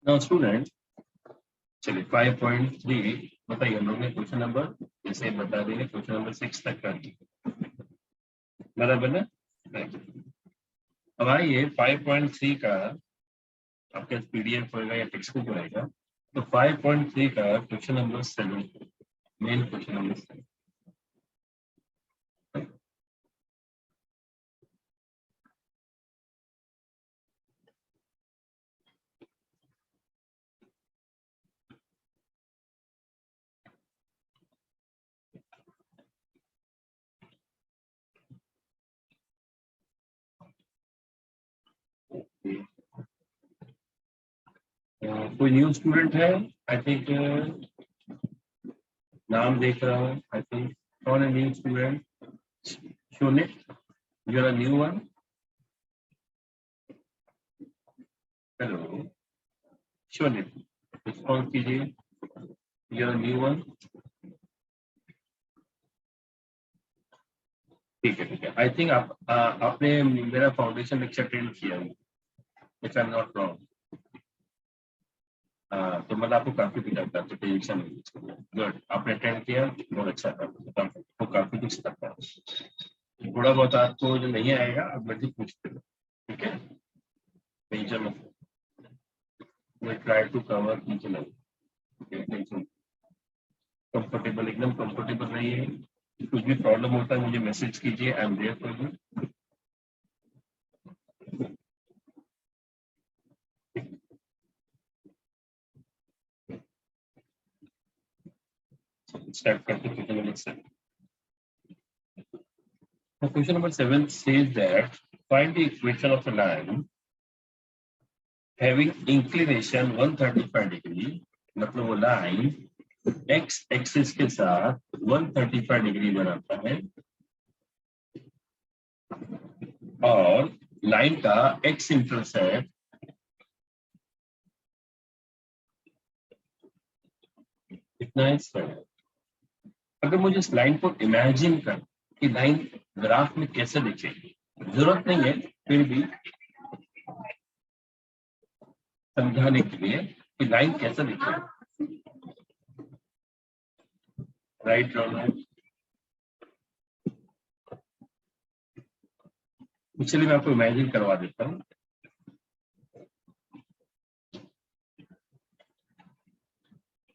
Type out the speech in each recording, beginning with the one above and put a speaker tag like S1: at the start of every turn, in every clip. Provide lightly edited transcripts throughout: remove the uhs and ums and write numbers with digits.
S1: Now student, चलिए 5.3 बताइए। हम लोग ने क्वेश्चन नंबर जैसे बता देंगे क्वेश्चन नंबर 6 तक कर दिया, बराबर ना। अब आइए 5.3 का आपके पीडीएफ होगा या टेक्स्ट बुक रहेगा, तो 5.3 का question number 7, main question number 7। कोई न्यू स्टूडेंट है? आई थिंक नाम देख रहा हूँ। आई थिंक कौन है new student? Shonit, you are new one. Hello Shonit, response कीजिए, यू आर न्यू वन। ठीक है ठीक है। आई थिंक आपने मेरा फाउंडेशन लेक्चर अटेंड किया है, if I am not wrong. तो मतलब आपको काफी कुछ आता है, तो टेंशन नहीं। गुड, आपने अटेंड किया, बहुत अच्छा था। तो काफी कुछ आता है। थोड़ा बहुत आपको जो नहीं आएगा आप मर्जी पूछते हो, ठीक है, टेंशन मत। Try to cover each and every. Comfortable, एकदम कंफर्टेबल रहिए। कुछ भी प्रॉब्लम होता है मुझे मैसेज कीजिए, I am there for you. Start करते question number 7। Question number 7 says that find the equation of a line having inclination 135 degree, मतलब वो लाइन x एक्सिस के साथ 135 डिग्री बनाता है और लाइन का x इंटरसेप्ट कितना है 7। अगर मुझे इस लाइन को इमेजिन कर कि लाइन ग्राफ में कैसे दिखेगी, जरूरत नहीं है फिर भी समझाने के लिए कि लाइन कैसे दिखेगी। Right wrong? इसलिए मैं आपको इमेजिन करवा देता हूँ।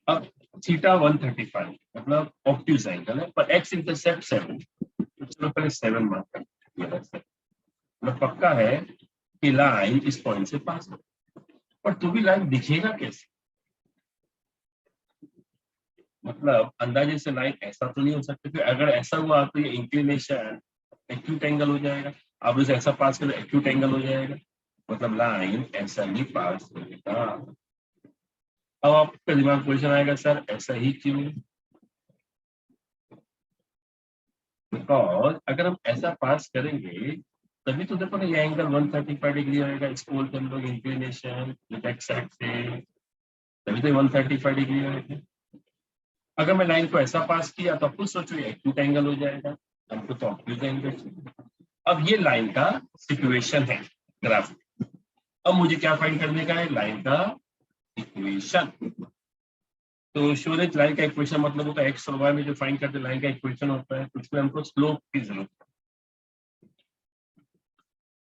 S1: अब थीटा 135 मतलब ऑब्ट्यूज एंगल है, पर एक्स इंटरसेप्ट 7, तो चलो पहले 7 मार्क करते हैं। मतलब पक्का है कि लाइन इस पॉइंट से पास है, पर तो भी लाइन दिखेगा कैसे? मतलब अंदाजे से लाइन ऐसा तो नहीं हो सकता, क्योंकि अगर ऐसा हुआ तो ये इंक्लिनेशन एक्यूट एंगल हो जाएगा। अब उसे ऐसा पास करो एक्यूट एंगल हो जाएगा, मतलब लाइन ऐसा ही पास होगा। अब आपका दिमाग क्वेश्चन आएगा, सर ऐसा ही क्यों? बिकॉज अगर हम ऐसा पास करेंगे तभी तो देखो ना ये एंगल 135 डिग्री होगा। इसको बोलते हैं हम लोग इंक्लिनेशन विद एक्स एक्सिस, तभी तो 135 डिग्री होगा। अगर मैं लाइन को ऐसा पास किया तो आपको सोचो ये एक्यूट एंगल हो जाएगा, हमको तो ऑब्ट्यूज एंगल। अब ये लाइन का सिचुएशन है ग्राफ। अब मुझे क्या फाइंड करने का है? लाइन का इक्वेशन। तो शोरित लाइन का इक्वेशन मतलब होता है एक्स और वाई में जो फाइंड करते लाइन का इक्वेशन होता है, उसमें हमको स्लोप की जरूरत है।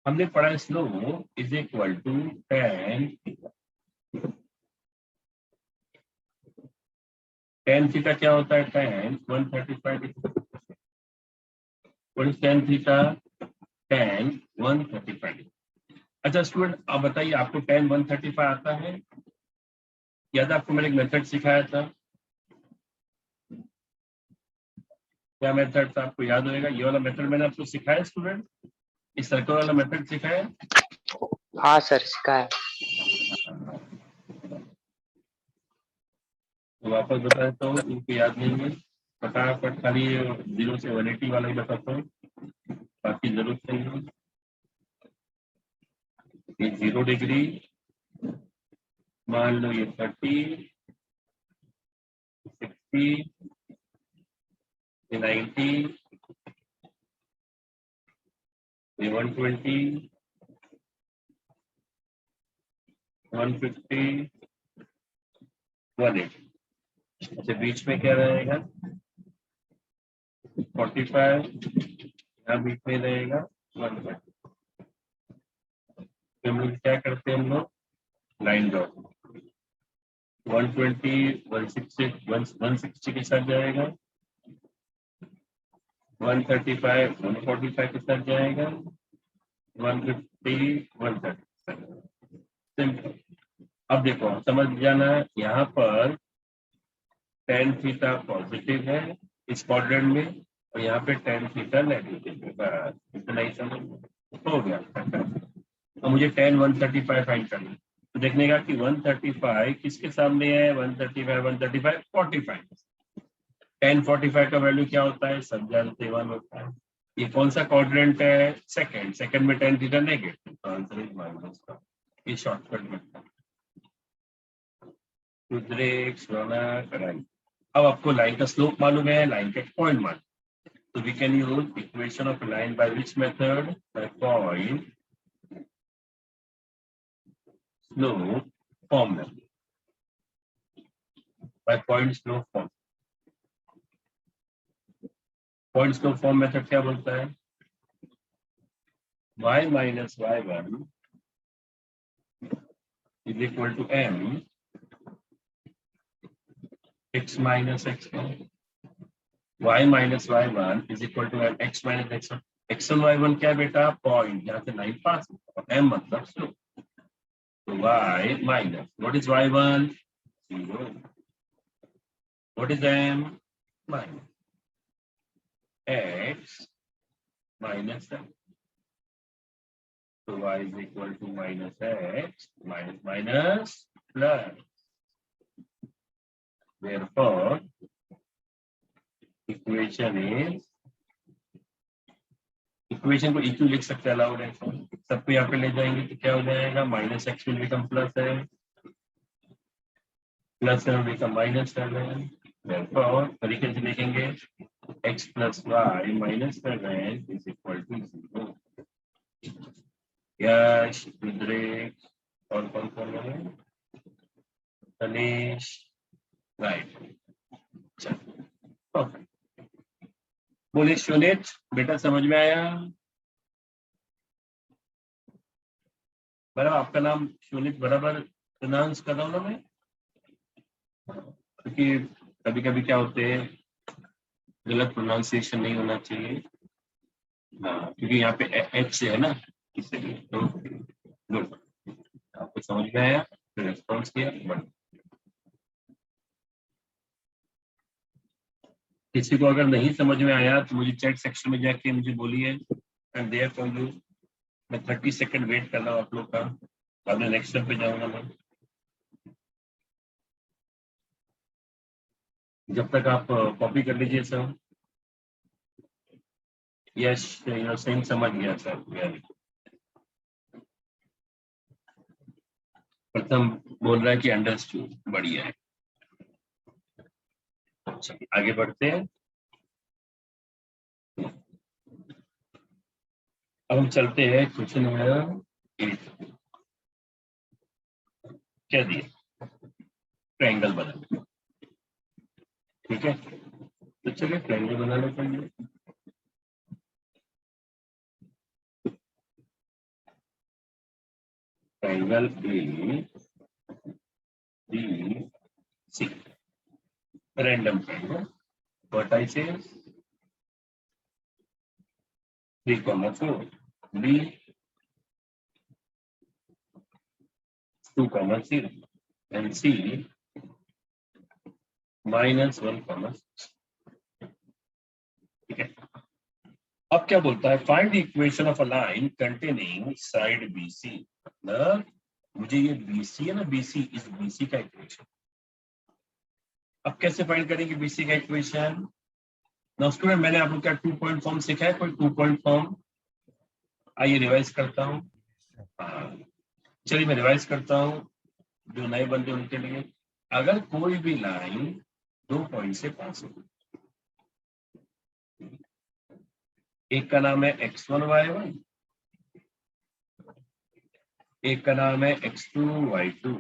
S1: हमने पढ़ा slope is equal to tan theta. क्या होता है टेन 135? Tan theta tan 135। अच्छा स्टूडेंट आप बताइए, आपको टेन 135 आता है? याद आपको मैंने एक मेथड सिखाया था, क्या मेथड था आपको याद होएगा? ये वाला मेथड मैंने आपको सिखाया स्टूडेंट, इस सर्कल वाला मेथड सिखाया।
S2: हाँ सर सिखाया।
S1: तो वापस बता देता हूँ, इनको याद नहीं है फटाफट, खाली 0 से 180 वाला ही बताता हूँ, बाकी जरूरत नहीं है। ये 0 डिग्री, मान लो ये 30, 60, 90, 120, 150, 180। अच्छा, बीच में क्या रहेगा? 45, यहाँ बीच में रहेगा 130। फिर हम लोग क्या करते हैं, हम लोग लाइन ड्रॉ 120, 160 के साथ जाएगा, 135, 145 के साथ जाएगा, 150, 130। सिंपल। अब देखो समझ जाना, यहाँ पर tan थीटा पॉजिटिव है इस क्वाड्रेंट में, और यहाँ पे tan थीटा नेगेटिव है। बस इतना ही समझ हो गया। अब मुझे tan 135 फाइंड करना है। तो देखने का कि 135 किसके सामने है, 135, 135, 45। tan 45 का वैल्यू क्या होता है, सब जानते हैं 1 होता है। ये कौन सा क्वाड्रेंट है, सेकंड में tan थीटा नेगेटिव, तो आंसर इज माइनस का। ये शॉर्टकट में कराई। अब आपको लाइन का स्लोप मालूम है, लाइन का पॉइंट मालूम, तो we can use equation of line by which method, by point slope form में, by point slope form. Point slope form method क्या बोलता है, y minus y1 is equal to m x minus x1. y minus y1 is equal to m x minus x1. x1 y1 क्या है बेटा, point, यहाँ से line पास, और m मतलब स्लोप। तो y minus, what is y1? 0. What is m? Minus x minus m. So y is equal to minus x minus minus plus. Therefore, equation को इक्यू लिख सकते हैं, अलाउड है। सबको यहाँ पे ले जाएंगे तो क्या हो जाएगा, minus x will become plus है, प्लस है बिकम माइनस 7। therefore तरीके से लिखेंगे x plus y minus 7 is equal to 0। Yash, Rudresh और कौन है, तनीश, राइट। चलो बोलिए सुनीत, बेटा समझ में आया? बराबर आपका नाम सुनीत बराबर प्रोनाउंस कर रहा हूँ ना मैं, क्योंकि कभी कभी क्या होते हैं, गलत प्रोनाउंसिएशन नहीं होना चाहिए। हाँ, क्योंकि यहाँ पे एच है ना, इसलिए। तो गुड, आपको समझ में आया, रेस्पॉन्स किया, बट किसी को अगर नहीं समझ में आया तो मुझे चैट सेक्शन में जाके मुझे बोलिए, I am there for you. मैं 30 सेकंड वेट कर रहा हूँ आप लोग का, बाद में नेक्स्ट स्टेप पे जाऊंगा मैं। जब तक आप कॉपी कर लीजिए सर। यस, सिंह समझ गया सर, वेरी। प्रथम बोल रहा है कि अंडरस्टूड, बढ़िया है। अच्छा, आगे बढ़ते हैं। अब हम चलते हैं क्वेश्चन नंबर 8। क्या दिया, ट्रायंगल बना, ठीक है। तो चलिए ट्रायंगल बना लेते हैं। Triangle A B C, random triangle, vertices 3, 4, B 2, 0, and C -1, 6। ठीक है। अब क्या बोलता है, find the equation of a line containing side BC। मतलब मुझे ये BC है ना, BC इस BC का इक्वेशन। अब कैसे फाइंड करेंगे BC का इक्वेशन? ना स्टूडेंट, मैंने आप लोग का 2 पॉइंट फॉर्म सीखा है, कोई 2 पॉइंट फॉर्म? आइए रिवाइज करता हूँ। चलिए मैं रिवाइज करता हूँ जो नए बंदे उनके लिए। अगर कोई भी लाइन 2 पॉइंट से पास हो, एक का नाम है x1 y1, एक का नाम है x2 y2,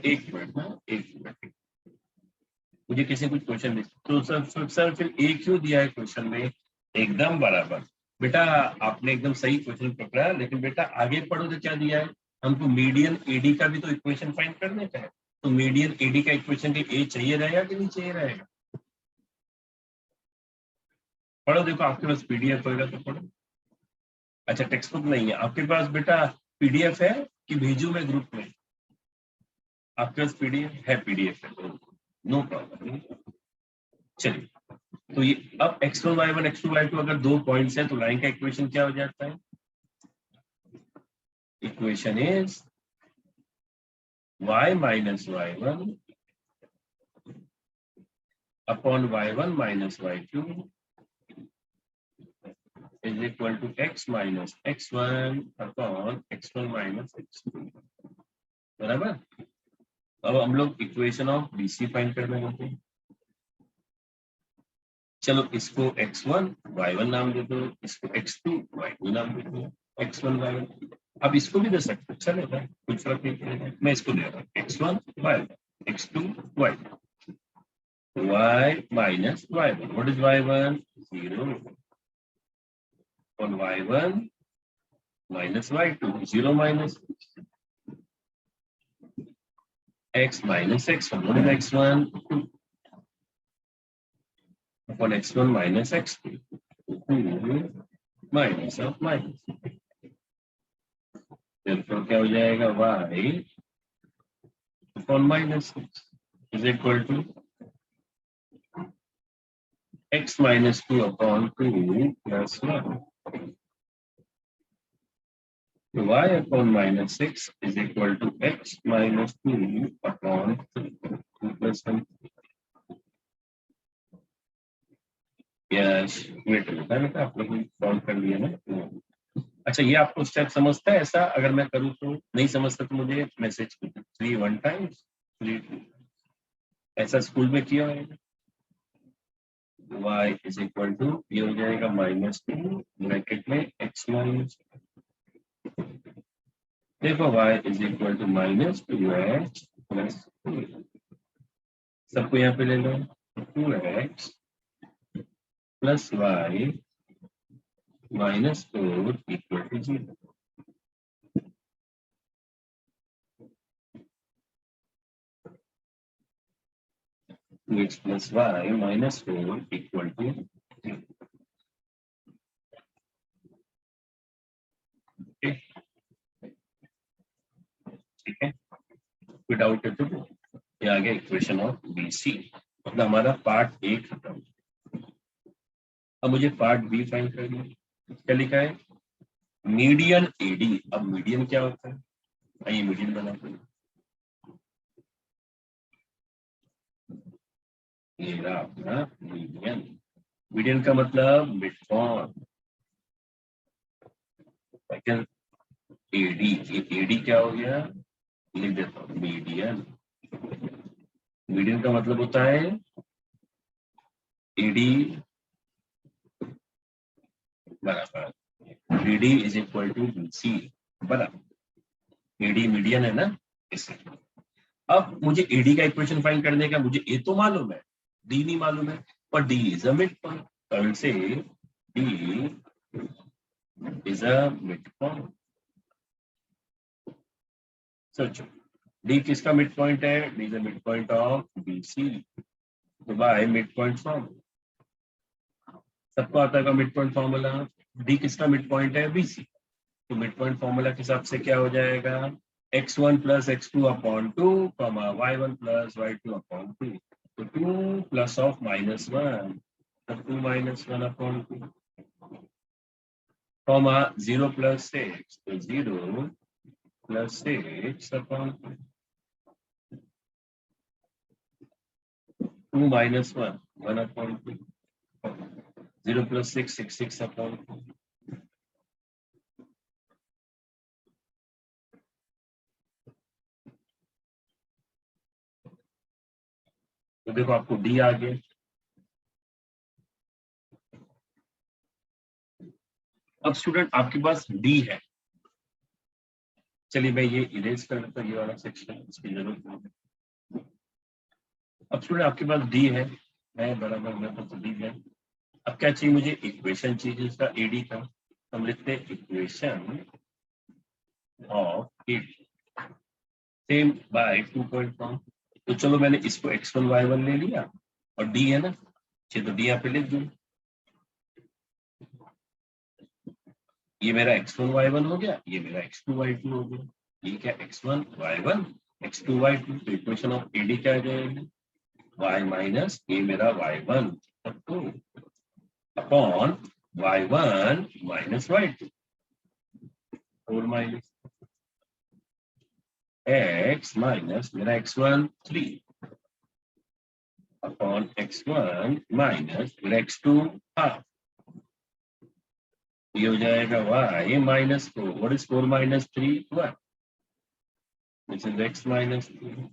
S1: एक मिनट ना, एक मिनट, मुझे किसी कुछ क्वेश्चन दे तो सर फिर एक क्यों दिया है क्वेश्चन में? एकदम बराबर बेटा, आपने एकदम सही क्वेश्चन पकड़ा, लेकिन बेटा आगे पढ़ो तो क्या दिया है हमको, मीडियन एडी का भी तो इक्वेशन फाइंड करने का है। तो मीडियन एडी का इक्वेशन के ए चाहिए रहेगा कि नहीं चाहिए रहेगा? पढ़ो, देखो आपके पास पीडीएफ होगा तो पढ़ो। अच्छा टेक्स्ट बुक नहीं है आपके पास बेटा, पीडीएफ है कि भेजू मैं ग्रुप में? आपके पास पीडीएफ है? पीडीएफ है, नो प्रॉब्लम। चलिए, तो ये अब x1 y1 x2 y2 अगर दो पॉइंट्स हैं तो लाइन का इक्वेशन क्या हो जाता है? Equation is y minus y1 upon y1 minus y2 is equal to x minus x1 upon x1 minus x2, बराबर। अब हम लोग इक्वेशन ऑफ बीसी फाइंड करने वाले हैं। चलो इसको x1 y1 नाम दे दो, इसको x2 y2 नाम दे दो, x1 y1। अब इसको भी दे सकते, चलेगा, कुछ फर्क नहीं पड़ेगा। मैं इसको दे रहा हूँ x1 y1 x2 y2, y minus y1, what is y1? 0, और y1 minus y2, 0 minus x minus x1, what is x1? 2 upon x1 minus x2, 2 minus of minus, तो क्या हो जाएगा, y upon minus 6 is equal to x minus 2 upon 2 plus 1. So y upon minus 6 is equal to x minus 2 upon 2 plus 1. Yes, wait होता है बेटा, आप लोग solve कर लिया ना। अच्छा ये आपको स्टेप समझता है? ऐसा अगर मैं करूँ तो, नहीं समझता तो मुझे मैसेज कीजिए, 3 1 टाइम्स 3 2, ऐसा स्कूल में किया है। y इज इक्वल टू, ये हो जाएगा -2 ब्रैकेट में x माइनस, देखो y is equal to -2x plus 2, सबको यहाँ पे ले लो, 2x plus y -4 equal to 0। x plus y -4 equal to 0। ठीक है, कोई डाउट है तो ये आ गया इक्वेशन ऑफ BC, मतलब हमारा पार्ट ए खत्म। अब मुझे पार्ट बी फाइंड करना है। क्या लिखा है? Median AD. अब मीडियन क्या होता है, आइए मीडियन बनाते हैं। ये रहा अपना मीडियन। मीडियन का मतलब मिड पॉइंट। एडी, एडी क्या हो गया, लिख देता हूँ मीडियन। मीडियन का मतलब होता है एडी बराबर BD is equal to BC, बराबर। एडी मीडियन है ना, इससे। अब मुझे एडी का इक्वेशन फाइंड करने का, मुझे ए तो मालूम है, डी नहीं मालूम है, पर D is a mid point, तो से D is a mid point. सोचो, डी किसका मिड पॉइंट है? D is a mid point of BC, तो बाय मिड पॉइंट फॉर्मूला। सबको आता है मिड पॉइंट फॉर्मूला। डी किसका मिड पॉइंट है? बीसी, तो मिड पॉइंट फॉर्मूला के हिसाब से क्या हो जाएगा, x1 plus x2 upon 2 y1 plus y2 upon 2, तो 2 प्लस ऑफ -1, तो 2 -1 अपॉन 2, कॉमा 0 प्लस 6, तो 0 प्लस 6 अपॉन 2, 2 -1 1 अपॉन 2, 0 प्लस 6 6 अपॉन 2। तो देखो आपको डी आ गया। अब स्टूडेंट आपके पास डी है, चलिए मैं ये इरेज कर देता हूँ, ये वाला सेक्शन इसकी जरूरत नहीं है। अब स्टूडेंट आपके पास डी है बराबर मेरे पास डी है। अब क्या चाहिए मुझे, इक्वेशन चाहिए इसका एडी का। हम लिखते हैं equation of AD same by 2.1। तो चलो मैंने इसको x1 y1 ले लिया और डी है ना, तो डी यहाँ पे लिख दूं। ये मेरा x1 y1 हो गया, ये मेरा x2 y2 हो गया। ये क्या x1 y1 x2 y2, तो इक्वेशन ऑफ एडी क्या आ जाएगी, y माइनस ये मेरा y1 upon y1 minus y2 और माइनस x माइनस मेरा x1 3 अपॉन x1 माइनस मेरा x2 हाफ। ये हो जाएगा y minus 4, what is 4 minus 3 1, this is x minus 3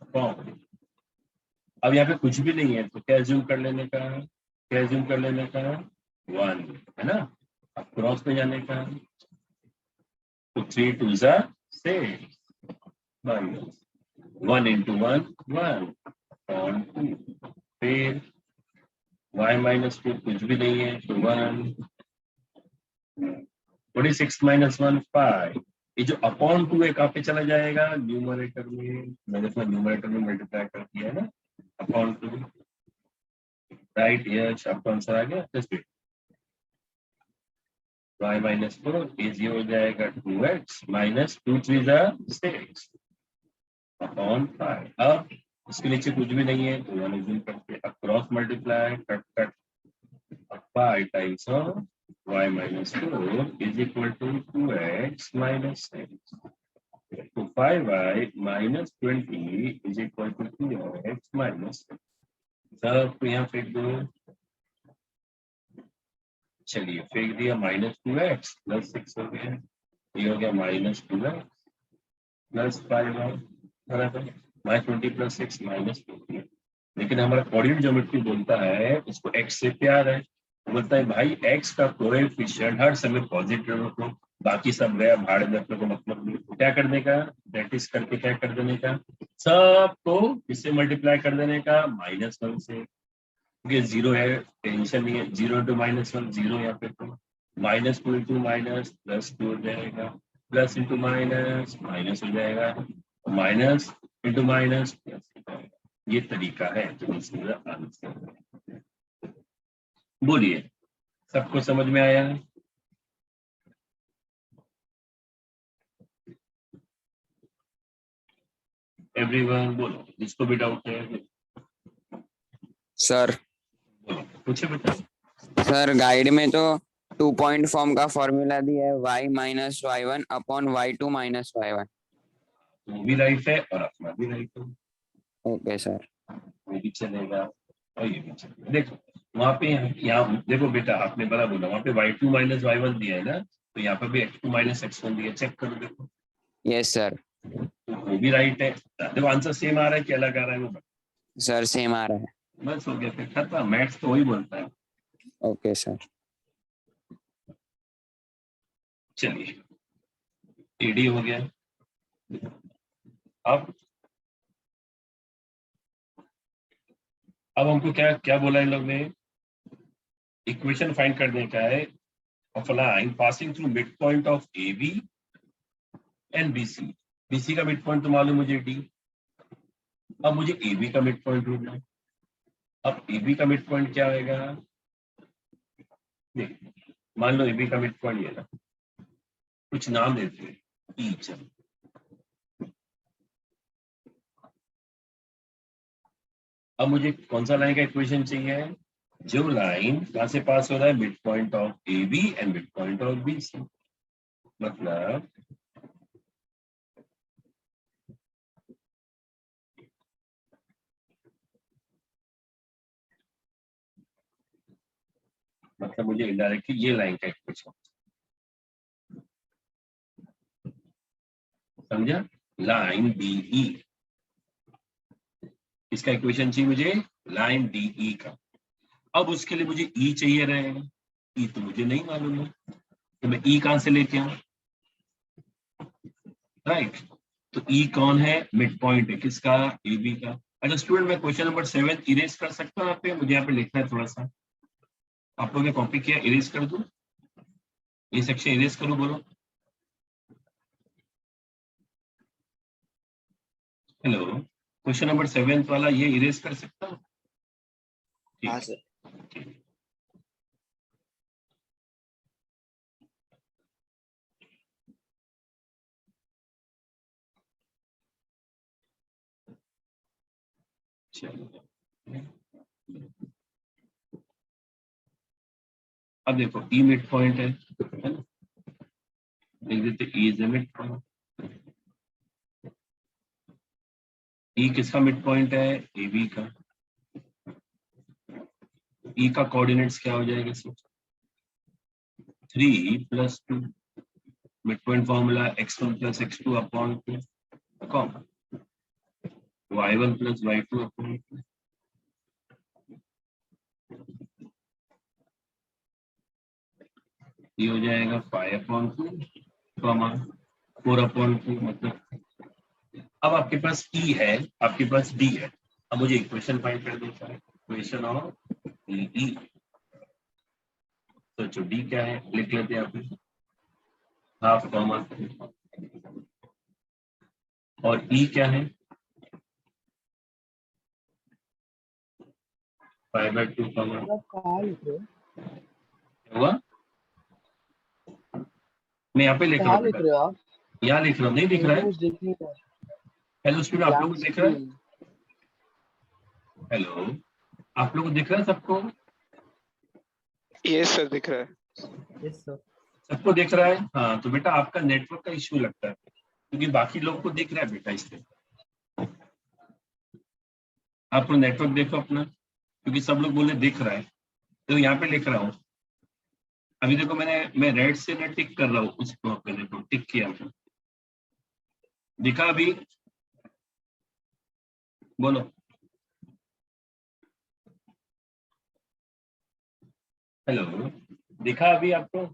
S1: upon. अब यहाँ पे कुछ भी नहीं है तो क्या एज्यूम कर लेने का, क्या एज्यूम कर लेने का 1 है ना। अब क्रॉस में जाने का, तो 3 2 जा 6 माइनस 1 into 1 1 अपॉन 2, फिर y माइनस 2 कुछ भी नहीं है तो 1, 6 माइनस 1 5। ये जो अपॉन 2 है कहाँ पे चला जाएगा, न्यूमरेटर में। मैंने इसमें न्यूमरेटर में मल्टीप्लाई कर दिया है ना, अपॉन 2 राइट। यस आपका आंसर आ गया। जस्ट y माइनस 4 इज ये हो जाएगा 2x माइनस 2 3 6 अपॉन 5। अब इसके नीचे कुछ भी नहीं है तो 1 एज्यूम करके अब cross multiply cut cut 5 times of y minus 4 is equal to 2x minus 6. So 5y minus 20 is equal to 2x minus 6. सब को यहाँ फेंक दो। चलिए फेंक दिया, माइनस 2x प्लस 6 हो गया, ये हो गया माइनस 2x प्लस 5y बराबर माइनस 20 प्लस 6 माइनस 20। लेकिन हमारा कोऑर्डिनेट ज्योमेट्री बोलता है उसको x से प्यार है, बोलता है भाई x का कोएफिशिएंट हर समय पॉजिटिव रखो, बाकी सब गया भाड़ में, अपने को मतलब नहीं। तो क्या करने का, दैट इज करके क्या कर देने का, सबको इससे मल्टीप्लाई कर देने का -1 से, क्योंकि 0 है टेंशन नहीं है। 0 इंटू -1 0 यहाँ पे, तो -2 इंटू माइनस प्लस 2 हो जाएगा, प्लस इंटू माइनस माइनस हो जाएगा, माइनस इंटू माइनस प्लस हो जाएगा। ये तरीका है तो इसमें आंसर। बोलिए सबको समझ में आया है। एवरीवन बोलो, जिसको भी डाउट है
S3: सर
S1: बोलो, पूछे बेटा।
S3: सर गाइड में तो 2 पॉइंट फॉर्म का फॉर्मूला दिया है y minus y1 upon y2 minus y1।
S1: वो भी राइट है और अपना भी राइट है,
S3: ओके सर।
S1: वो भी चलेगा और ये भी चलेगा। देखो वहां पे, यहाँ देखो बेटा आपने बड़ा बोला, वहां पे y2 माइनस y1 दिया है ना, तो यहाँ पे भी x2 माइनस x1 दिया है, चेक करो देखो।
S3: Yes sir.
S1: तो वो भी राइट है। देखो आंसर सेम आ रहा है कि अलग आ रहा है वो बता।
S3: सर सेम आ रहा है।
S1: बस हो गया, फिर खत्म। मैथ्स तो वही बोलता है।
S3: Okay sir.
S1: चलिए एडी हो गया। अब हमको क्या क्या बोला इन लोग ने, इक्वेशन फाइंड करने का है of a line passing through mid point of A B and B C. B C का मिड पॉइंट तो मालूम मुझे डी, अब मुझे ए बी का मिड पॉइंट ढूंढना है। अब ए बी का मिड पॉइंट क्या होगा, मान लो ए बी का मिड पॉइंट ये ना, कुछ नाम देते हैं ई। चलो अब मुझे कौन सा लाइन का इक्वेशन चाहिए, जो लाइन कहां से पास हो रहा है, mid point of A B and mid point of B C. मतलब मुझे इनडायरेक्टली ये लाइन का इक्वेशन समझा, लाइन डी ई, इसका इक्वेशन चाहिए मुझे लाइन डी ई का। अब उसके लिए मुझे ई चाहिए रहेगा, ई तो मुझे नहीं मालूम है, तो मैं ई कहां से लेके आऊं, राइट। तो ई कौन है? मिड पॉइंट है किसका? ए बी का। अच्छा स्टूडेंट, मैं क्वेश्चन नंबर 7 इरेज कर सकता हूँ यहाँ पे? मुझे यहाँ पे लिखना है थोड़ा सा। आप लोगों ने कॉपी किया? इरेज कर दूं? ये सेक्शन इरेज करूं? बोलो। हेलो, क्वेश्चन नंबर 7 वाला ये इरेज कर सकता हूँ?
S2: हाँ
S1: ठीक
S2: सर।
S1: ठीक। चलो, अब देखो ई मिड पॉइंट है ना? लिख देते E is a mid point. E किसका मिड पॉइंट है? ए बी का। ई का कोऑर्डिनेट्स क्या हो जाएगा? 3 + 2। Mid point formula x1 + x2 upon 2 comma y1 + y2 upon 2। ये हो जाएगा 5/2 कॉमा 4/2। मतलब अब आपके पास ई है, आपके पास डी है। अब मुझे इक्वेशन फाइंड कर देता है, इक्वेशन ऑफ ई। तो जो डी क्या है लिख लेते हैं आप, हाफ कॉमा, और ई क्या है? 5/2 कॉमा
S2: आप कहाँ लिख रहे हो?
S1: हुआ। मैं यहाँ पे लिख रहा
S2: कहाँ
S1: हूँ
S2: लिख
S1: बेटा,
S2: रहे हो आप?
S1: यहाँ लिख रहा हूँ, नहीं दिख रहा
S2: मुझे
S1: है?
S2: कुछ दिख नहीं रहा।
S1: हेलो स्टूडेंट, आप लोगों को
S2: ब्लैंक
S1: दिख रहा है?
S2: स्क्रीन।
S1: हेलो, आप लोगों को दिख रहा है सबको?
S4: यस सर दिख रहा है।
S2: Yes sir.
S1: सबको दिख रहा है? हाँ, तो बेटा आपका नेटवर्क का इश्यू लगता है, क्योंकि बाकी लोग को दिख रहा है बेटा, इसलिए आप लोग नेटवर्क देखो अपना, क्योंकि सब लोग बोले दिख रहा है। तो यहाँ पे लिख रहा हूँ, अभी देखो मैं रेड से मैं टिक कर रहा हूँ उस ब्लॉक पे, देखो टिक किया मैंने। दिखा अभी? बोलो। हेलो, दिखा अभी आपको?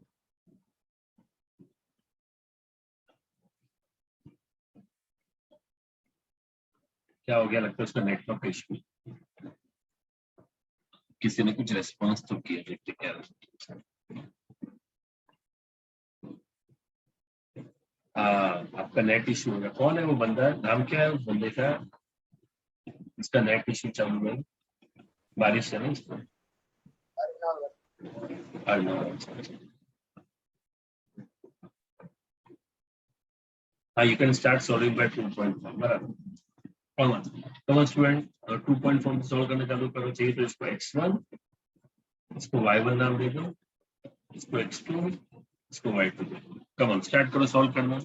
S1: क्या हो गया? लगता है उसका नेटवर्क का इश्यू। किसी ने कुछ रेस्पॉन्स तो किया, देखते क्या है। हाँ, आपका नेट इश्यू होगा। कौन है वो बंदा? नाम क्या है उस बंदे का? इसका नेट इश्यू चालू है, बारिश है ना इसको। हाँ, you can start solving by 2.4 बराबर। कॉमन स्टूडेंट 2.4 सॉल्व करना चालू करो। चाहिए तो इसको x1, इसको y1 नाम दे दो, इसको x2, इसको y2 दे दो। कॉमन स्टार्ट करो सॉल्व करना।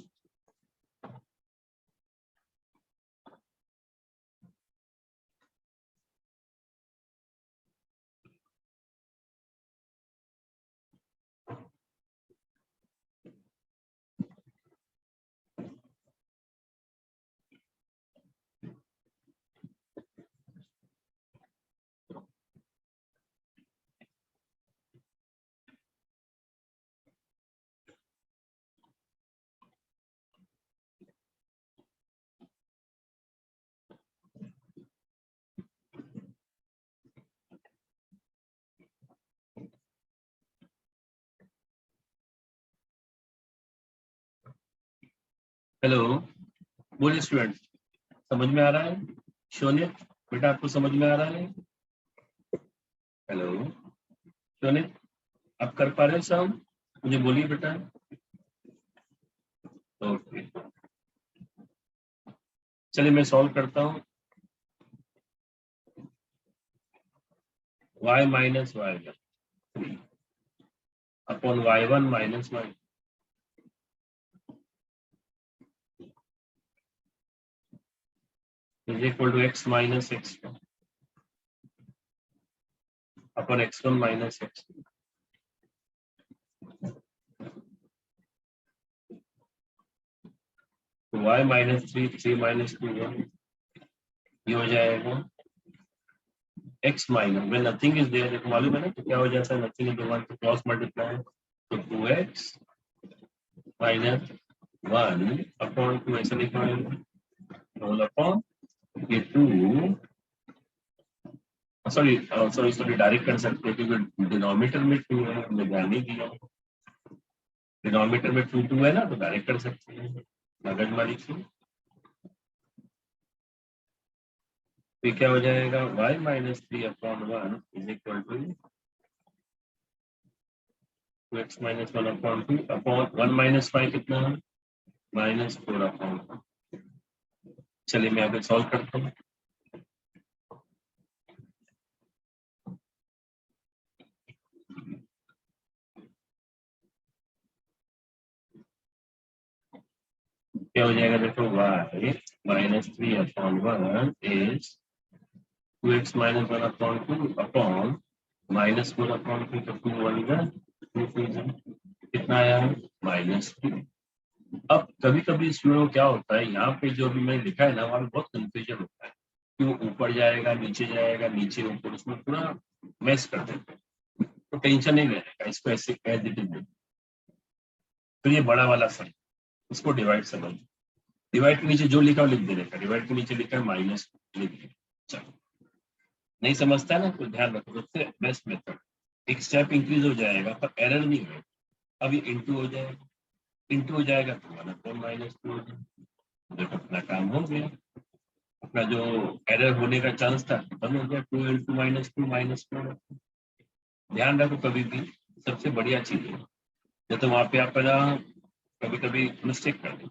S1: हेलो, बोलिए स्टूडेंट, समझ में आ रहा है? शोनित बेटा, आपको समझ में आ रहा है? हेलो शोनित, आप कर पा रहे हो सम? मुझे बोलिए बेटा। ओके, चलिए मैं सॉल्व करता हूँ। y minus y1 upon y1 minus y is equal to x minus x1 upon x1 minus x2। तो y -3 3 - 2 1, ये हो जाएगा x माइनस में नथिंग इज देयर, देखो मालूम है ना, तो क्या हो जाता है? नथिंग इज 1 तो क्रॉस मल्टीप्लाई, तो 2x माइनस 1/2 ऐसा लिखा है, होल अपॉन ये 2, सॉरी डायरेक्ट कर सकते हैं क्योंकि डिनोमिनेटर में 2 है, हमने ध्यान नहीं दिया। डिनोमिनेटर में 2 है ना, तो डायरेक्ट कर सकते हैं, मगजमारी से। तो क्या हो जाएगा, y-3/1 is equal to 2x-1/2 upon 1 - 5 कितना है, -4/2। चलिए मैं यहाँ पे सॉल्व करता हूँ। क्या हो जाएगा, देखो y-3/1 इज 2x-1/2 अपॉन -4/2, तो 2 1 2 कितना आया, -2। अब कभी कभी स्टूडेंट क्या होता है, यहाँ पे जो भी मैंने लिखा है ना, वहाँ पे बहुत कंफ्यूजन होता है कि वो ऊपर जाएगा, नीचे ऊपर, उसमें पूरा मैच कर देते हैं। तो टेंशन नहीं लेने का, इसको ऐसे एज इट इज। तो ये बड़ा वाला सर, इसको डिवाइड समझ, डिवाइड के नीचे जो लिखा वो लिख देने का, डिवाइड के नीचे लिखा है माइनस, लिख दे। चलो, नहीं समझता है ना, तो ध्यान रखो, सबसे बेस्ट मेथड, एक स्टेप इंक्रीज हो जाएगा पर एरर नहीं होगा। अब ये इंटू हो जाएगा, इंटू हो जाएगा तो -2 हो जाएगा, देखो अपना काम हो गया, अपना जो एरर होने का चांस था खत्म हो गया, 2 × -2 -4। ध्यान रखो कभी भी, सबसे बढ़िया चीज है, जब तो वहां पे आप ना कभी कभी मिस्टेक कर दो,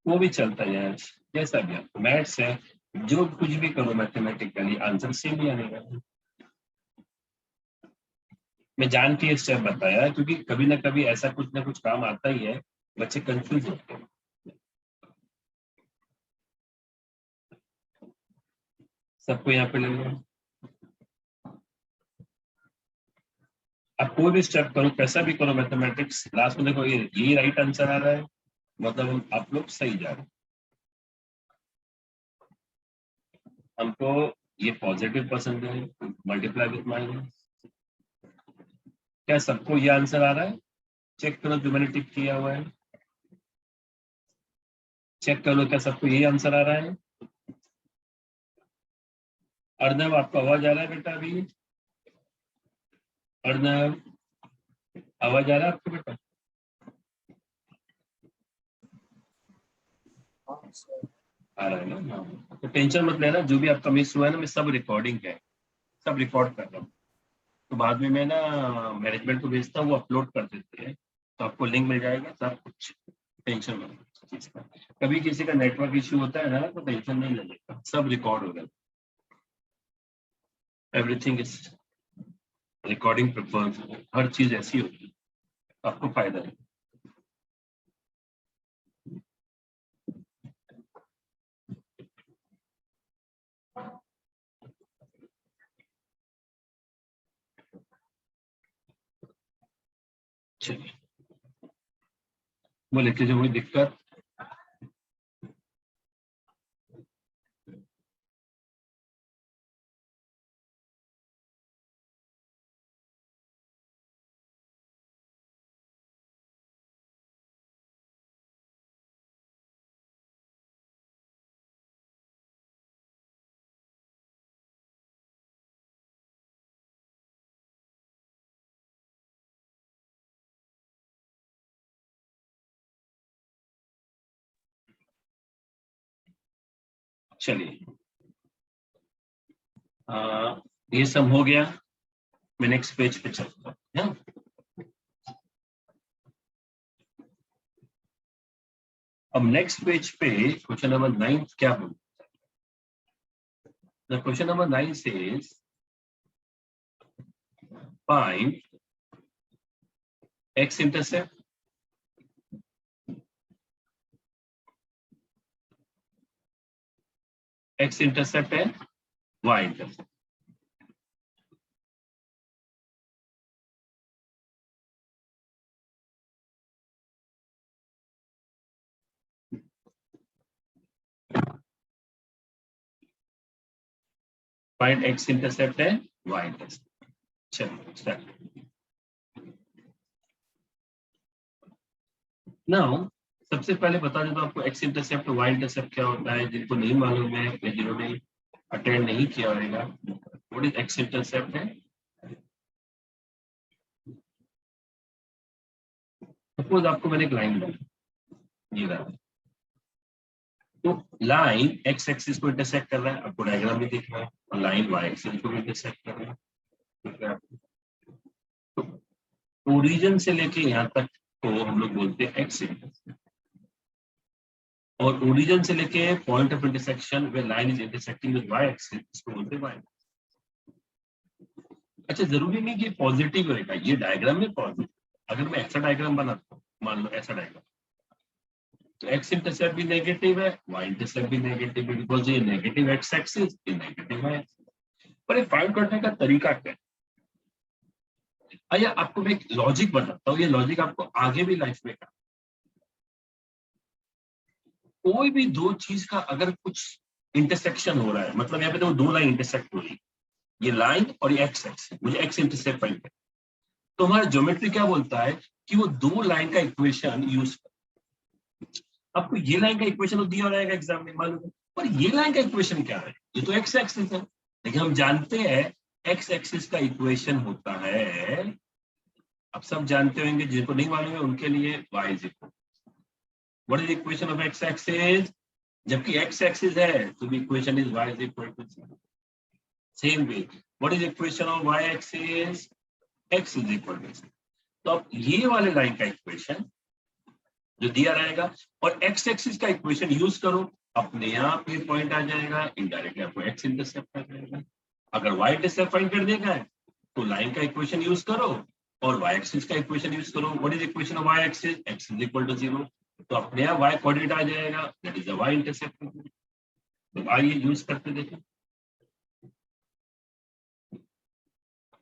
S1: वो भी चलता है यार, जैसा भी आपको मैथ्स है, जो कुछ भी करो मैथमेटिकली आंसर सेम ही आएगा। मैं जान के स्टेप बताया क्योंकि कभी ना कभी ऐसा कुछ ना कुछ काम आता ही है, बच्चे कंफ्यूज होते हैं। सबको यहाँ पे ले लो, आप कोई भी स्टेप करो, कैसा भी करो मैथमेटिक्स, लास्ट में देखो ये राइट आंसर आ रहा है, मतलब आप लोग सही जा रहे हैं। हमको ये पॉजिटिव पसंद है, मल्टीप्लाई विथ माइनस। क्या सबको ये आंसर आ रहा है, चेक करो जो मैंने टिक किया हुआ है, चेक करो क्या सबको यही आंसर आ रहा है। अर्नव, आपको आवाज आ रहा है बेटा अभी, अर्नव आवाज आ रहा है आपको बेटा? आ रहा है ना, हाँ। तो टेंशन मत लेना, जो भी आपका मिस हुआ है ना, मैं सब रिकॉर्डिंग है, सब रिकॉर्ड कर रहा हूँ, तो बाद में मैं ना मैनेजमेंट को भेजता हूँ, वो अपलोड कर देते हैं, तो आपको लिंक मिल जाएगा, सब कुछ, टेंशन मत लो चीज का। कभी किसी का नेटवर्क इश्यू होता है ना, तो टेंशन नहीं लेने, सब रिकॉर्ड हो गया, एवरीथिंग इज रिकॉर्डिंग प्रिफर्ड, हर चीज ऐसी होगी, आपको फायदा है। चलिए, वो लेके जो कोई दिक्कत, चलिए ये सब हो गया, मैं नेक्स्ट पेज पे चलता हूँ, हाँ? अब नेक्स्ट पेज पे क्वेश्चन नंबर 9 क्या बोलता है, question number 9 says find x intercept, x intercept and y intercept। Find x intercept and y intercept. चलो स्टार्ट। नाउ सबसे पहले बता देता हूं आपको एक्स इंटरसेप्ट वाई इंटरसेप्ट क्या होता है, जिनको नहीं मालूम है या जिन्होंने अटेंड नहीं किया होगा। व्हाट इज एक्स इंटरसेप्ट है? सपोज आपको मैंने एक लाइन दी, ये रहा, तो लाइन एक्स एक्सिस को इंटरसेक्ट कर रहा है, आपको डायग्राम में दिख रहा है, और लाइन वाई एक्सिस को भी इंटरसेक्ट कर रहा है, ठीक है। तो ओरिजिन से लेके यहाँ तक को हम लोग बोलते हैं एक्स इंटरसेप्ट, और ओरिजिन से लेके पॉइंट ऑफ इंटरसेक्शन वे line is intersecting with y axis, इसको बोलते हैं वाई। अच्छा, जरूरी नहीं कि पॉजिटिव रहेगा, ये डायग्राम में पॉजिटिव। अगर मैं ऐसा डायग्राम बनाता हूँ, मान लो ऐसा डायग्राम, तो एक्स इंटरसेप्ट भी नेगेटिव है, वाई इंटरसेप्ट भी नेगेटिव है, बिकॉज ये नेगेटिव एक्स एक्सिस, ये नेगेटिव वाई एक्सिस। पर ये फाइंड करने का तरीका क्या है? आइए आपको मैं एक लॉजिक बताता हूँ, ये लॉजिक आपको आगे भी लाइफ में काम। कोई भी दो चीज का अगर कुछ इंटरसेक्शन हो रहा है, मतलब यहाँ पे तो दो लाइन इंटरसेक्ट हो रही है, ये लाइन और ये एक्स एक्सिस, मुझे एक्स इंटरसेप्ट फाइंड करना, तो हमारा ज्योमेट्री क्या बोलता है कि वो दो लाइन का इक्वेशन यूज कर। आपको ये लाइन का इक्वेशन तो दिया रहेगा एग्जाम में मालूम है, पर ये लाइन का इक्वेशन क्या है? ये तो एक्स एक्सिस है, लेकिन हम जानते हैं एक्स एक्सिस का इक्वेशन होता है, आप सब जानते होंगे, जिनको नहीं मालूम है उनके लिए y is equal, what is equation of x axis? जबकि एक्स एक्सिस है तो equation is y is equal to 0। Same way what is equation of y axis? x is equal to 0। तो अब ये वाले लाइन का इक्वेशन जो दिया रहेगा और एक्स एक्सिस का इक्वेशन यूज करो, अपने आप ये पॉइंट आ जाएगा, इनडायरेक्टली आपको एक्स इंटरसेप्ट आ जाएगा। अगर वाई इंटरसेप्ट फाइंड कर देगा है तो लाइन का इक्वेशन यूज करो और वाई एक्सिस का इक्वेशन यूज करो। What is equation of y axis? X is equal to 0। तो अपने आप वाई कोऑर्डिनेट आ जाएगा, that is the y intercept. तो आइए यूज करते देखें।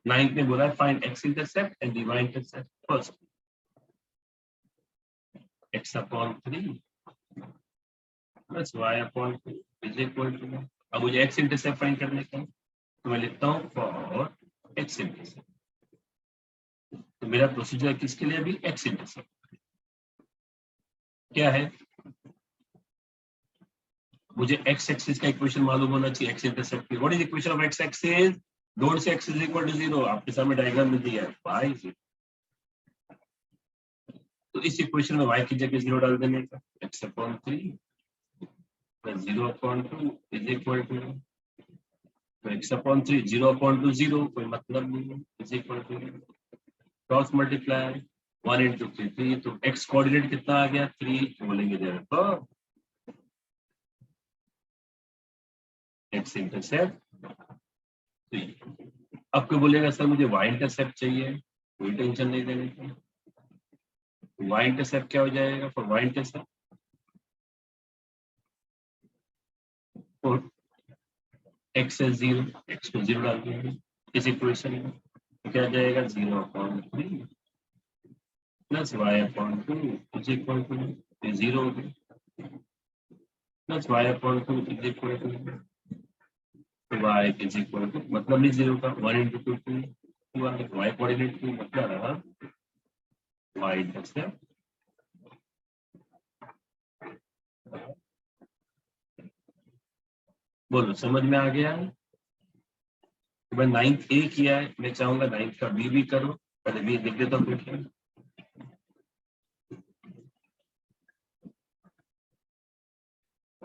S1: नाइन्थ में बोला find x intercept and dy intercept. First x upon 3 plus y upon 2 is equal to 1। अब मुझे x इंटरसेप्ट फाइंड करने का है, तो मैं लिखता हूँ फॉर x इंटरसेप्ट। तो मेरा प्रोसीजर किसके लिए? अभी x इंटरसेप्ट क्या है, मुझे x एक्सिस का इक्वेशन मालूम होना चाहिए, x intercept what is equation of x axis? Don't say x is equal to 0, आपके सामने डायग्राम में दिया है y is equal। तो इस इक्वेशन में y की जगह 0 डाल देने का, x upon 3 plus 0 upon 2 is equal to, तो x upon 3 0 upon 2 0, कोई मतलब नहीं है, is equal to cross multiply 1 into 3 3, तो x कोऑर्डिनेट कितना आ गया 3, बोलेंगे जरा तो x इंटरसेप्ट 3। अब कोई बोलेगा सर मुझे y इंटरसेप्ट चाहिए, कोई टेंशन नहीं लेने की, y इंटरसेप्ट क्या हो जाएगा फॉर y इंटरसेप्ट? और x है 0, x को 0 डाल देंगे इस इक्वेशन में, तो क्या जाएगा 0 upon 3 plus y upon 2 is equal to 0 हो गया, plus y upon 2 is equal to y is equal to, मतलब नहीं 0 का 1 into 2 2 y कोऑर्डिनेट की मतलब रहा y इंटरसेप्ट। बोलो समझ में आ गया है? तो मैं 9th A किया है, मैं चाहूंगा 9th का B भी करो, पहले B लिख देता हूँ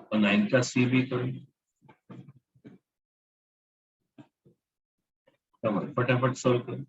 S1: और 9th का C भी करो, फटाफट सोल्व करो।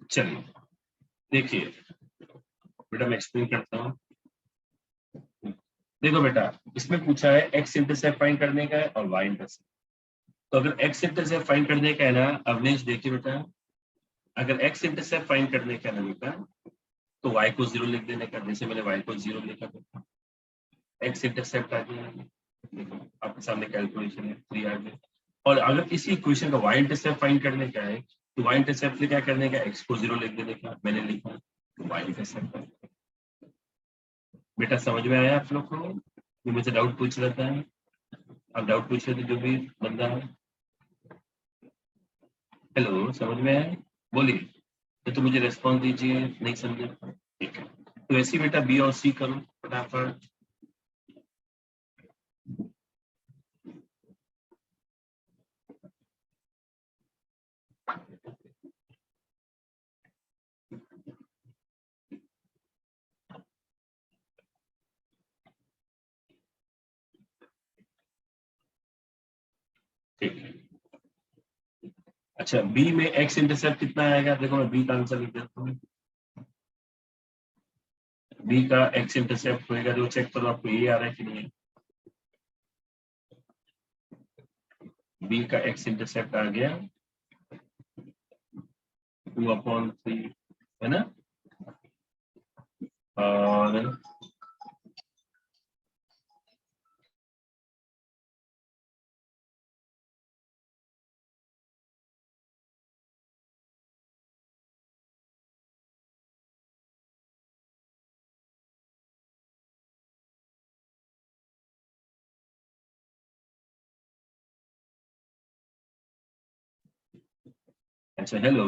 S1: चलिए देखिए बेटा, मैं एक्सप्लेन करता हूँ। देखो बेटा, इसमें पूछा है एक्स इंटरसेप्ट फाइंड करने का है और वाई इंटरसेप्ट। तो अगर एक्स इंटरसेप्ट फाइंड करने का है ना अवनेश, देखिए बेटा, अगर एक्स इंटरसेप्ट फाइंड करने का है ना बेटा, तो वाई को 0 लिख देने का। जैसे मैंने वाई को 0 लिखा था, एक्स इंटरसेप्ट आ गया। देखो आपके सामने कैलकुलेशन है, 3 आ गया। और अगर इसी इक्वेशन का वाई इंटरसेप्ट फाइंड करने का है, तो वाई इंटरसेप्ट क्या करने का, एक्स को 0 लिख देने का। मैंने लिखा वाई इंटरसेप्ट। बेटा समझ में आया आप लोग को? जो मुझे डाउट पूछ रहा था, आप डाउट पूछ रहे थे जो भी बंदा है। हेलो, समझ में आया? बोलिए तो मुझे रिस्पॉन्स दीजिए। नहीं समझे? ठीक है, तो ऐसे ही बेटा बी और सी करो फटाफट। ठीक है, अच्छा बी में एक्स इंटरसेप्ट कितना आएगा? देखो मैं बी का आंसर लिख देता हूँ। बी का एक्स इंटरसेप्ट होएगा, जो चेक करो आपको ये आ रहा है कि नहीं। बी का एक्स इंटरसेप्ट आ गया 2/3, है ना? और अच्छा हेलो,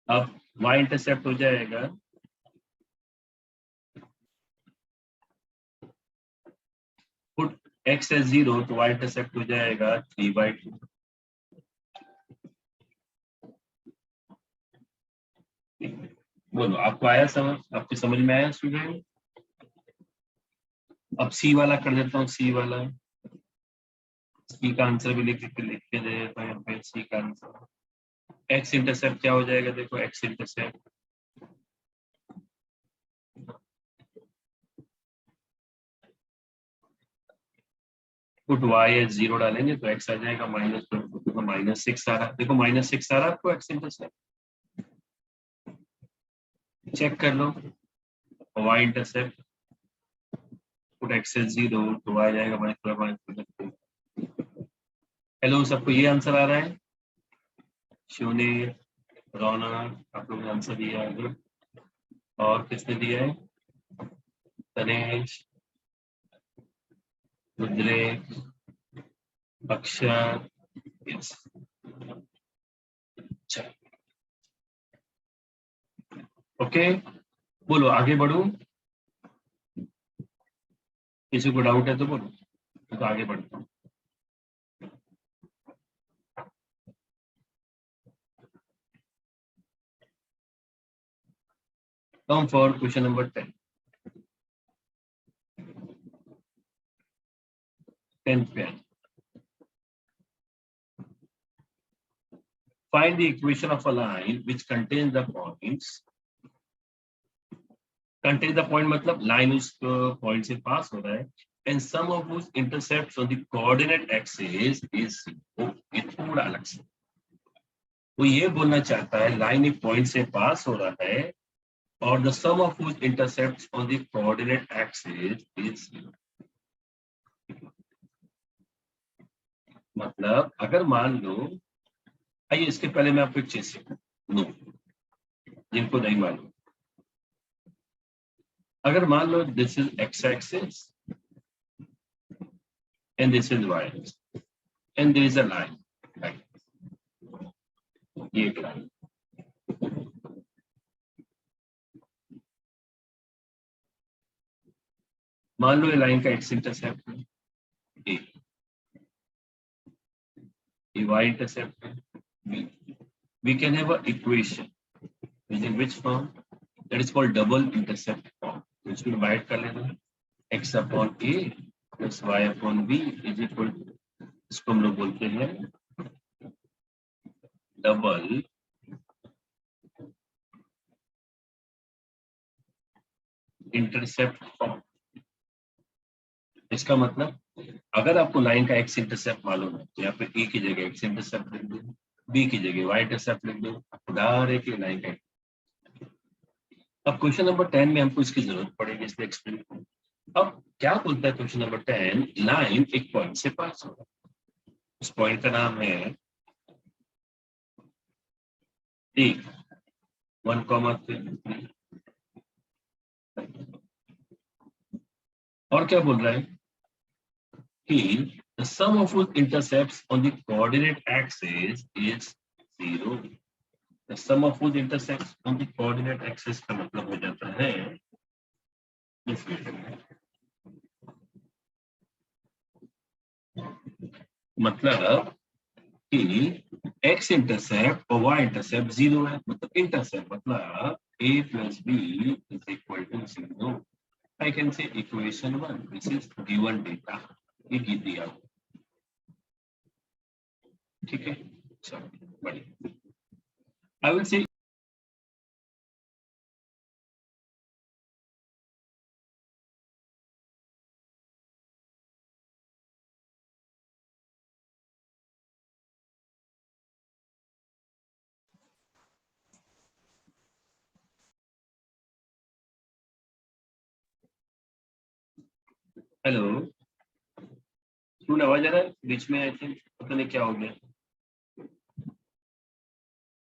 S1: अब y इंटरसेप्ट हो जाएगा पुट x एज 0, तो y इंटरसेप्ट हो जाएगा 3/2। बोलो आपको आया समझ? आपको समझ में आया स्टूडेंट? अब सी वाला कर देता हूँ। सी वाला, सी का आंसर भी लिख के दे देता हूँ यहाँ पे। सी का आंसर एक्स इंटरसेप्ट क्या हो जाएगा? देखो x intercept put y as 0 डालेंगे तो x आ जाएगा -6 आ रहा। देखो -6 आ रहा आपको एक्स इंटरसेप्ट, चेक कर लो। y intercept put x as 0 तो आ जाएगा -। हेलो, सबको ये आंसर आ रहा है? शिवनीर, रौनक, आप लोगों ने आंसर दिया है। और किसने दिया है? तनेश, रुद्रेश, अक्षर, यस। अच्छा ओके, बोलो आगे बढ़ू? किसी को डाउट है तो बोलो, तो आगे बढ़ता हूँ। Come for question number 10. 10th पे find the equation of a line which contains the points. Contains the point मतलब line उस point से पास हो रहा है, and sum of whose intercepts on the coordinate axis is 0. ये थोड़ा अलग से वो ये बोलना चाहता है लाइन एक पॉइंट से पास हो रहा है और the sum of whose intercepts on the coordinate axis is 0. मतलब अगर मान लो, आइए इसके पहले मैं आपको एक चीज सिखाऊं जिनको नहीं मालूम। अगर मान लो this is X axis and this is Y and there is a line, ये एक लाइन। मान लो ये लाइन का एक्स इंटरसेप्ट है ये वाई इंटरसेप्ट है B. We can have an equation using which form? That is called double intercept form. तो इसको डिवाइड कर लेना, x upon a plus y upon b is equal to, इसको हम लोग बोलते हैं डबल इंटरसेप्ट फॉर्म। इसका मतलब अगर आपको लाइन का एक्स इंटरसेप्ट मालूम है तो यहाँ पे ए की जगह एक्स इंटरसेप्ट लिख दो, बी की जगह वाई इंटरसेप्ट लिख दो, आपको डायरेक्टली लाइन का। अब क्वेश्चन नंबर 10 में हमको इसकी जरूरत पड़ेगी, इसलिए एक्सप्लेन करूँ। अब क्या बोलता है क्वेश्चन नंबर 10, लाइन एक पॉइंट से पास होगा, उस पॉइंट का नाम है ए 1,3। और क्या बोल रहा है कि the sum of whose intercepts on the coordinate axis is 0. The sum of whose intercepts on the coordinate axis का मतलब हो जाता है इस मीटर में, मतलब कि x इंटरसेप्ट और y इंटरसेप्ट 0 है, मतलब इंटरसेप्ट मतलब a plus b is equal to 0. I can say equation 1. This is given data. ये गिर दिया, ठीक है। चलो बढ़िया। I will say हेलो, सुन आवाज आ रहा है बीच में? आई थिंक पता नहीं क्या हो गया।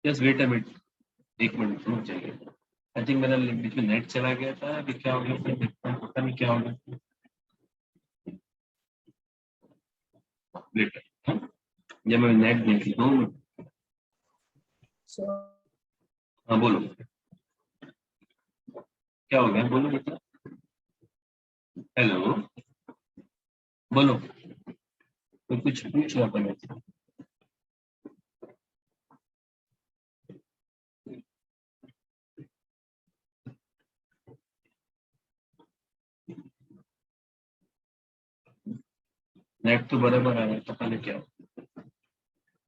S1: जस्ट वेट अ मिनट, एक मिनट रुक जाइए। आई थिंक मेरा बीच में नेट चला गया था, अभी क्या हो गया फिर देखता हूँ, पता नहीं क्या हो गया। वेट, जब मैं नेट देख लेता हूँ।
S2: So,
S1: हाँ बोलो, क्या हो गया, बोलो बेटा। हेलो, बोलो, तो कुछ पूछ रहा था मैं। नेट तो बराबर आ रहा है, पता नहीं क्या,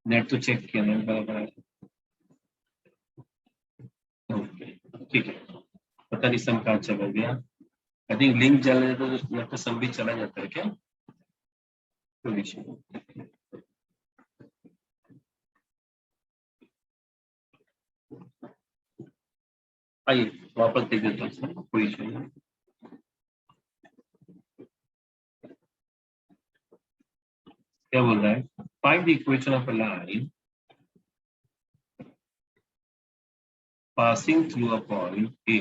S1: नेट तो चेक किया, नेट बराबर आ रहा है। ओके ठीक है, पता नहीं सम कहाँ चला गया। आई थिंक लिंक चला जाता है तो लगता सम भी चला जाता है क्या, कोई इशू नहीं। आइए वापस देख देता हूँ, कोई इशू नहीं। क्या बोल रहा है, find the equation of a line passing through a point A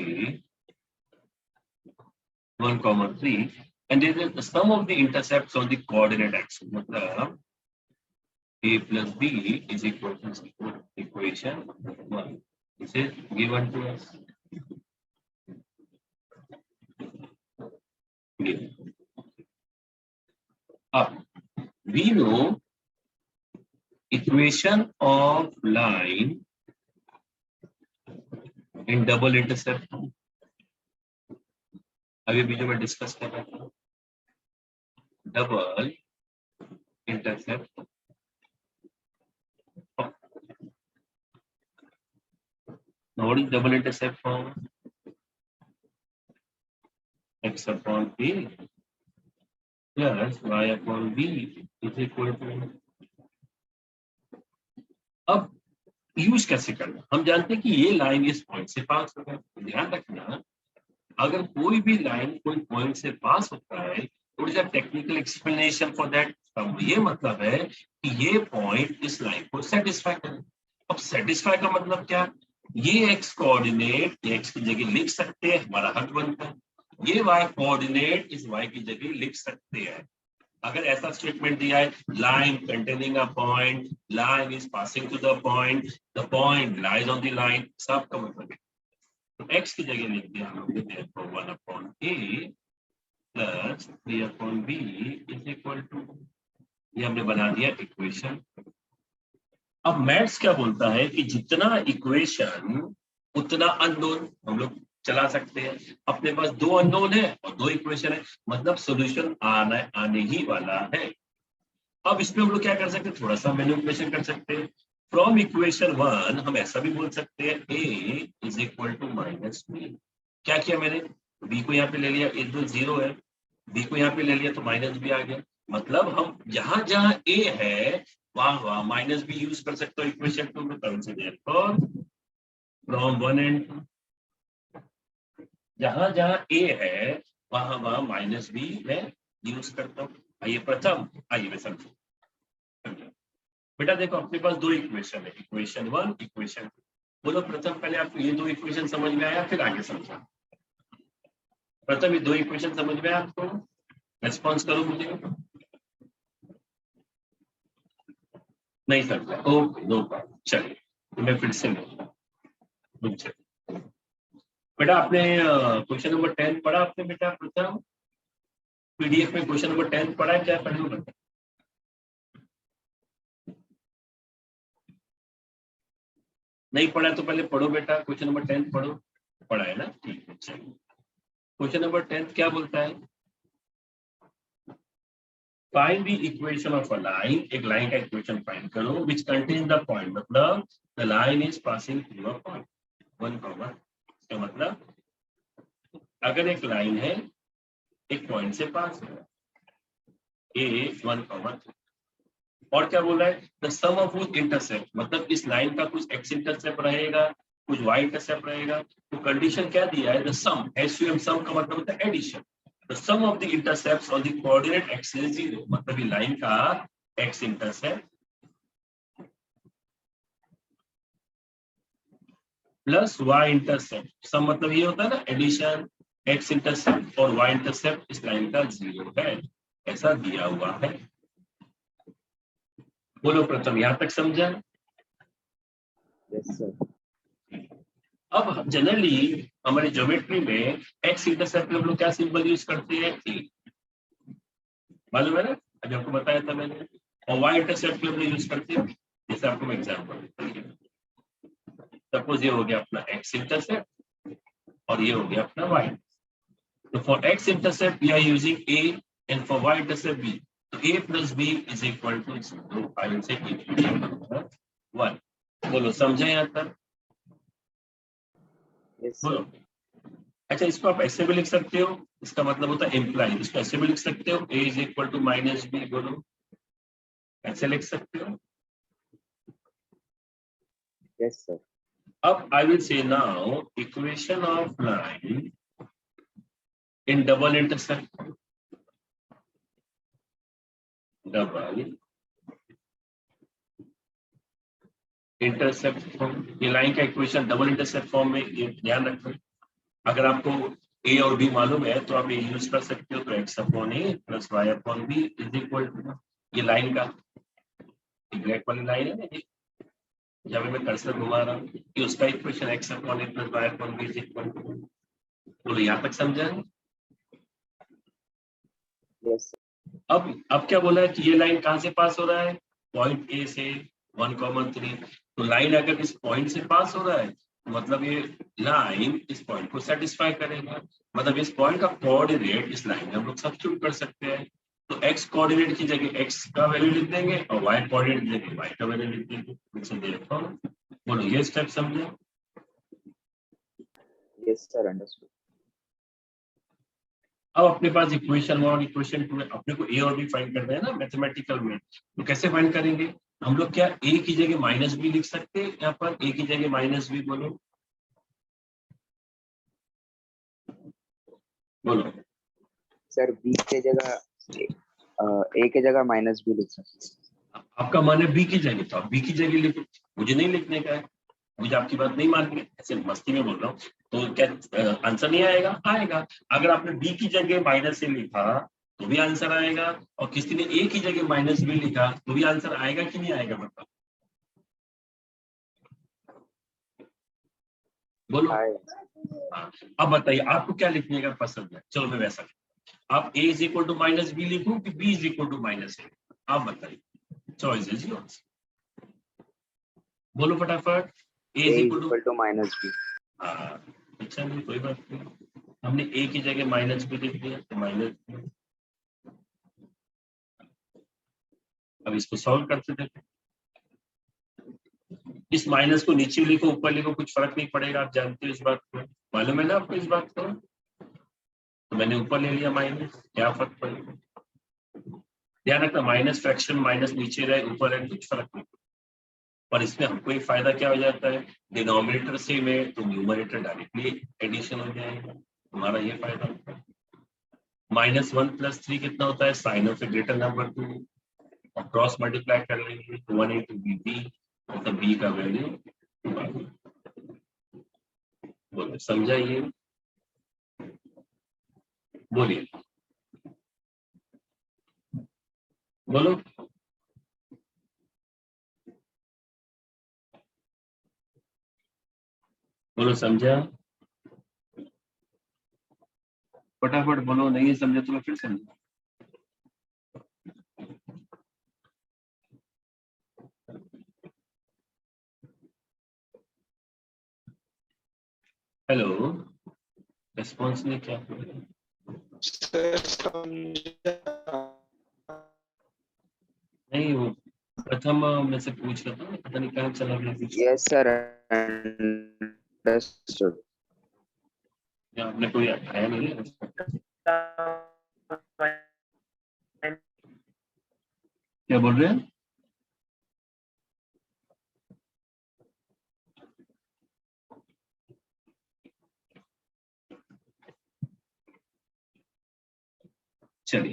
S1: 1,3 and there is the sum of the intercepts on the coordinate axis. मतलब A plus B is equal to equation 1. This is given to us. Up. We know equation of line in double intercept. अभी भी जो मैं discuss कर रहा था, double intercept what is double intercept form? X upon A plus Y upon B is equal to। अब use कैसे करना, हम जानते हैं कि ये लाइन इस पॉइंट से पास होगा। ध्यान रखना, अगर कोई भी लाइन कोई पॉइंट से पास होता है तो is a technical explanation for that. अब ये मतलब है कि ये पॉइंट इस लाइन को सेटिस्फाई करे। अब सेटिस्फाई का मतलब क्या, ये एक्स कोऑर्डिनेट एक्स की जगह लिख सकते हैं, हमारा हक बनता है। ये वाई कोऑर्डिनेट इस वाई की जगह लिख सकते हैं। अगर ऐसा स्टेटमेंट दिया है, line containing a point, line is passing to the point lies on the line, सबका मतलब है। तो x की जगह लिख दिया हम लोग 1/a plus 3/b is equal to, ये हमने बना दिया इक्वेशन। अब मैथ्स क्या बोलता है कि जितना इक्वेशन उतना अननोन हम लोग चला सकते हैं। अपने पास 2 अननोन है और 2 इक्वेशन है, मतलब सॉल्यूशन आने ही वाला है। अब इसमें हम लोग क्या कर सकते हैं, थोड़ा सा मैनिपुलेशन कर सकते हैं। फ्रॉम इक्वेशन 1 हम ऐसा भी बोल सकते हैं a is equal to -b। क्या किया मैंने, बी को यहाँ पे ले लिया, ए तो 0 है, बी को यहाँ पे ले लिया तो माइनस बी आ गया। मतलब हम जहां जहां ए है वहां वहां माइनस बी यूज कर सकते हो इक्वेशन 2 में। कंसीडर फ्रॉम 1 एंड 2, जहां जहां ए है वहां वहां माइनस बी मैं यूज करता हूँ। आइए प्रथम, आइए मैं समझो। बेटा देखो अपने पास दो इक्वेशन है, इक्वेशन 1, इक्वेशन 2। बोलो प्रथम पहले आपको ये दो इक्वेशन समझ में आया, फिर आगे समझा। प्रथम ये दो इक्वेशन समझ में आया आपको? रेस्पॉन्स करो मुझे। नहीं समझा, ओके नो प्रॉब्लम, चलिए तो मैं फिर से मुझे बेटा आपने क्वेश्चन नंबर 10 पढ़ा आपने बेटा प्रथम? पीडीएफ में क्वेश्चन नंबर 10 पढ़ा है क्या? पढ़े हो बेटा? नहीं पढ़ा है तो पहले पढ़ो बेटा, क्वेश्चन नंबर 10 पढ़ो। पढ़ा है ना, ठीक है चलिए। क्वेश्चन नंबर 10 क्या बोलता है? Find the equation of a line, एक लाइन का इक्वेशन फाइंड करो विच कंटेन द पॉइंट, मतलब the line is passing through a point 1, इसका मतलब अगर एक लाइन है एक पॉइंट से पास हो रहा है ए 1, और क्या बोल रहा है? The sum of which intercept, मतलब इस लाइन का कुछ एक्स इंटरसेप्ट रहेगा, कुछ वाई इंटरसेप्ट रहेगा। तो कंडीशन क्या दिया है? द सम, एसयूएम सम का मतलब होता है addition. The sum of the intercepts on the coordinate axis 0, मतलब ये लाइन का X intercept plus Y intercept, sum मतलब ये होता है ना एडिशन, एक्स इंटरसेप्ट और वाई इंटरसेप्ट इस लाइन का 0 है, ऐसा दिया हुआ है। बोलो प्रथम यहां तक समझा?
S3: Yes sir.
S1: अब जनरली हमारे ज्योमेट्री में एक्स इंटरसेप्ट में हम लोग क्या सिंबल यूज करते हैं? ए, मालूम है ना, अभी आपको बताया था मैंने। और वाई इंटरसेप्ट में हम लोग यूज करते हैं, जैसे आपको मैं एग्जाम्पल, सपोज ये हो गया अपना एक्स इंटरसेप्ट और ये हो गया अपना वाई। तो for X intercept we are using A and for Y intercept B. तो A plus B is equal to 0, I will say equation number 1। बोलो समझे यहाँ तक?
S3: यस
S1: बोलो।
S3: सर।
S1: अच्छा इसको आप ऐसे भी लिख सकते हो, इसका मतलब होता है इम्प्लाई, इसको ऐसे भी लिख सकते हो a is equal to minus B. बोलो ऐसे लिख सकते हो।
S3: Yes sir.
S1: अब I will say now equation of line in double intercept, double intercept form. ये लाइन का इक्वेशन डबल इंटरसेप्ट फॉर्म में, ये ध्यान रखो। अगर आपको ए और बी मालूम है तो आप ये यूज कर सकते हो। तो x upon a plus y upon b is equal to, ये लाइन का ब्लैक वाली लाइन है ना ये, जब मैं कर्सर घुमा रहा हूँ कि उसका equation x upon a plus y upon b is equal to. बोलो यहाँ तक समझा?
S3: यस
S1: अब क्या बोला है कि ये लाइन कहाँ से पास हो रहा है? पॉइंट ए से 1,3। तो लाइन अगर इस पॉइंट से पास हो रहा है तो मतलब ये लाइन इस पॉइंट को सेटिस्फाई करेगा। मतलब इस पॉइंट का कोऑर्डिनेट इस लाइन में हम लोग सब्स्टिट्यूट कर सकते हैं। तो एक्स कोऑर्डिनेट की जगह एक्स का वैल्यू लिख देंगे और वाई कोऑर्डिनेट की जगह वाई का वैल्यू लिख देंगे। बोलो ये स्टेप समझे?
S3: Yes sir, understood.
S1: अब अपने पास इक्वेशन 1 और इक्वेशन 2 है, अपने को ए और बी फाइंड करना है ना मैथमेटिकल में। तो कैसे फाइंड करेंगे हम लोग? क्या ए की जगह माइनस बी लिख सकते हैं? यहाँ पर ए की जगह माइनस बी, बोलो बोलो।
S3: सर बी के जगह ए के जगह माइनस बी लिख सकते हैं।
S1: आपका मन है बी की जगह, तो आप बी की जगह लिखो, मुझे नहीं लिखने का है। मुझे आपकी बात नहीं माननी है, ऐसे मस्ती में बोल रहा हूँ। तो क्या आंसर नहीं आएगा? आएगा। अगर आपने बी की जगह माइनस से लिखा तो भी आंसर आएगा, और किसी ने ए की जगह माइनस बी लिखा तो भी आंसर आएगा कि नहीं आएगा? बताओ बोलो। हाँ, अब बताइए आपको क्या लिखने का पसंद है? चलो मैं वैसा, आप a is equal to minus B लिखूं कि b is equal to minus A? आप बताइए, चॉइस इज योर्स। बोलो फटाफट। a
S3: A
S1: is equal
S3: equal to minus B.
S1: Two, अच्छा नहीं कोई बात नहीं, हमने a की जगह माइनस बी लिख दिया तो माइनस। अब इसको सॉल्व करते थे, इस माइनस को नीचे लिखो ऊपर लिखो कुछ फर्क नहीं पड़ेगा, आप जानते हो इस बात को, मालूम है ना आपको इस बात को? तो मैंने ऊपर ले लिया माइनस, क्या फर्क पड़ेगा? ध्यान रखना माइनस फ्रैक्शन माइनस नीचे रहे ऊपर रहे कुछ फर्क नहीं, पर इसमें हमको एक फायदा क्या हो जाता है, डिनोमिनेटर सेम है तो न्यूमरेटर डायरेक्टली एडिशन हो जाएगा, हमारा ये फायदा होता है। -1 + 3 कितना होता है, sign of a greater number 2, और क्रॉस मल्टीप्लाई कर लेंगे तो 1 × bb, मतलब b का वैल्यू 2 आ गया। बोलो समझा ये? बोलिए बोलो। बोलो समझा? फटाफट बोलो, नहीं समझा तो मैं फिर समझा। हेलो, रिस्पॉन्स ने क्या बोला?
S4: सर समझा।
S1: नहीं वो प्रथम में से पूछ रहा था, पता नहीं कहाँ चला गया बीच में।
S3: Yes, sir. Understood.
S1: या आपने कोई आया नहीं है? क्या बोल रहे हैं? चलिए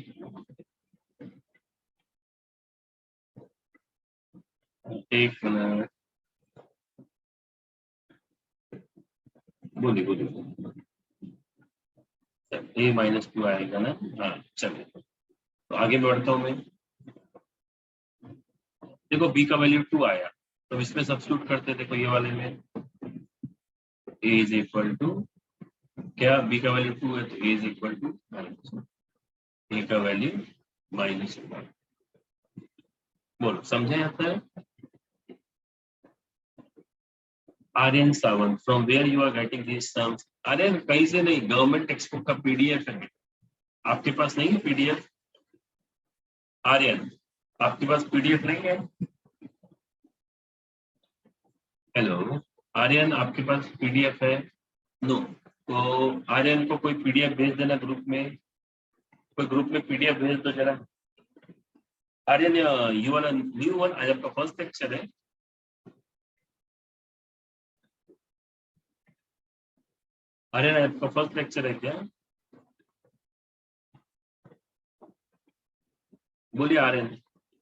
S1: एक मिनट, बोलिए बोलिए। a-2 आएगा ना? हाँ चलिए, तो आगे बढ़ता हूँ मैं। देखो b का वैल्यू 2 आया, तो इसमें सब्स्टिट्यूट करते, देखो ये वाले में a = क्या, b का वैल्यू 2 है तो a = a का वैल्यू -1। बोलो समझे आता है? Aryan Sawant, from where you are getting this sums? Aryan कहीं से नहीं, गवर्नमेंट टेक्स्ट बुक का पीडीएफ है, आपके पास नहीं है पीडीएफ? आर्यन आपके पास पीडीएफ नहीं है? हेलो आर्यन, आपके पास पीडीएफ है? नो, तो आर्यन को कोई पीडीएफ भेज देना ग्रुप में, कोई ग्रुप में पीडीएफ भेज दो जरा। आर्यन यू वाला न्यू वन, आज आपका फर्स्ट लेक्चर है। आर्यन आज आपका फर्स्ट लेक्चर है क्या? बोलिए आर्यन,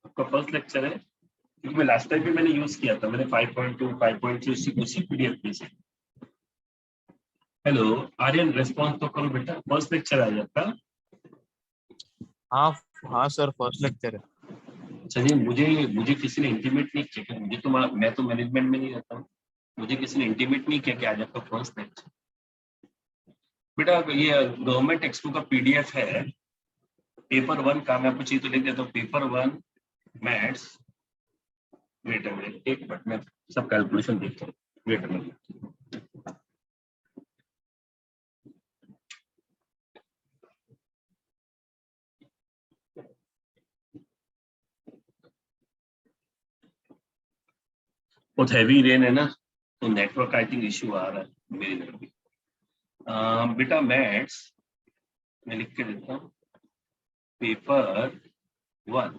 S1: आपका फर्स्ट लेक्चर है? क्योंकि मैं लास्ट टाइम भी मैंने यूज किया था, मैंने 5.2 5.3 उसी पीडीएफ में से। हेलो आर्यन, रेस्पॉन्स तो करो बेटा, फर्स्ट लेक्चर आ जाता।
S2: हाँ हाँ सर, फर्स्ट लेक्चर है।
S1: चलिए, मुझे मुझे किसी ने इंटीमेट नहीं किया कि मुझे तो, मैं तो मैनेजमेंट में नहीं रहता हूँ, मुझे किसी ने इंटीमेट नहीं किया कि आज आपका फर्स्ट लेक्चर। बेटा ये गवर्नमेंट टेक्स्ट बुक का पीडीएफ है, पेपर 1 का, मैं आपको चाहिए तो लिख देता हूँ, paper 1 maths. Wait a minute, एक मिनट में सब कैलकुलेशन देखता हूँ, वेट अ मिनट। बहुत हैवी रेन है ना, तो नेटवर्क आई थिंक इश्यू आ रहा है मेरी तरफ भी। बेटा मैथ्स मैं लिख के देता हूँ, पेपर 1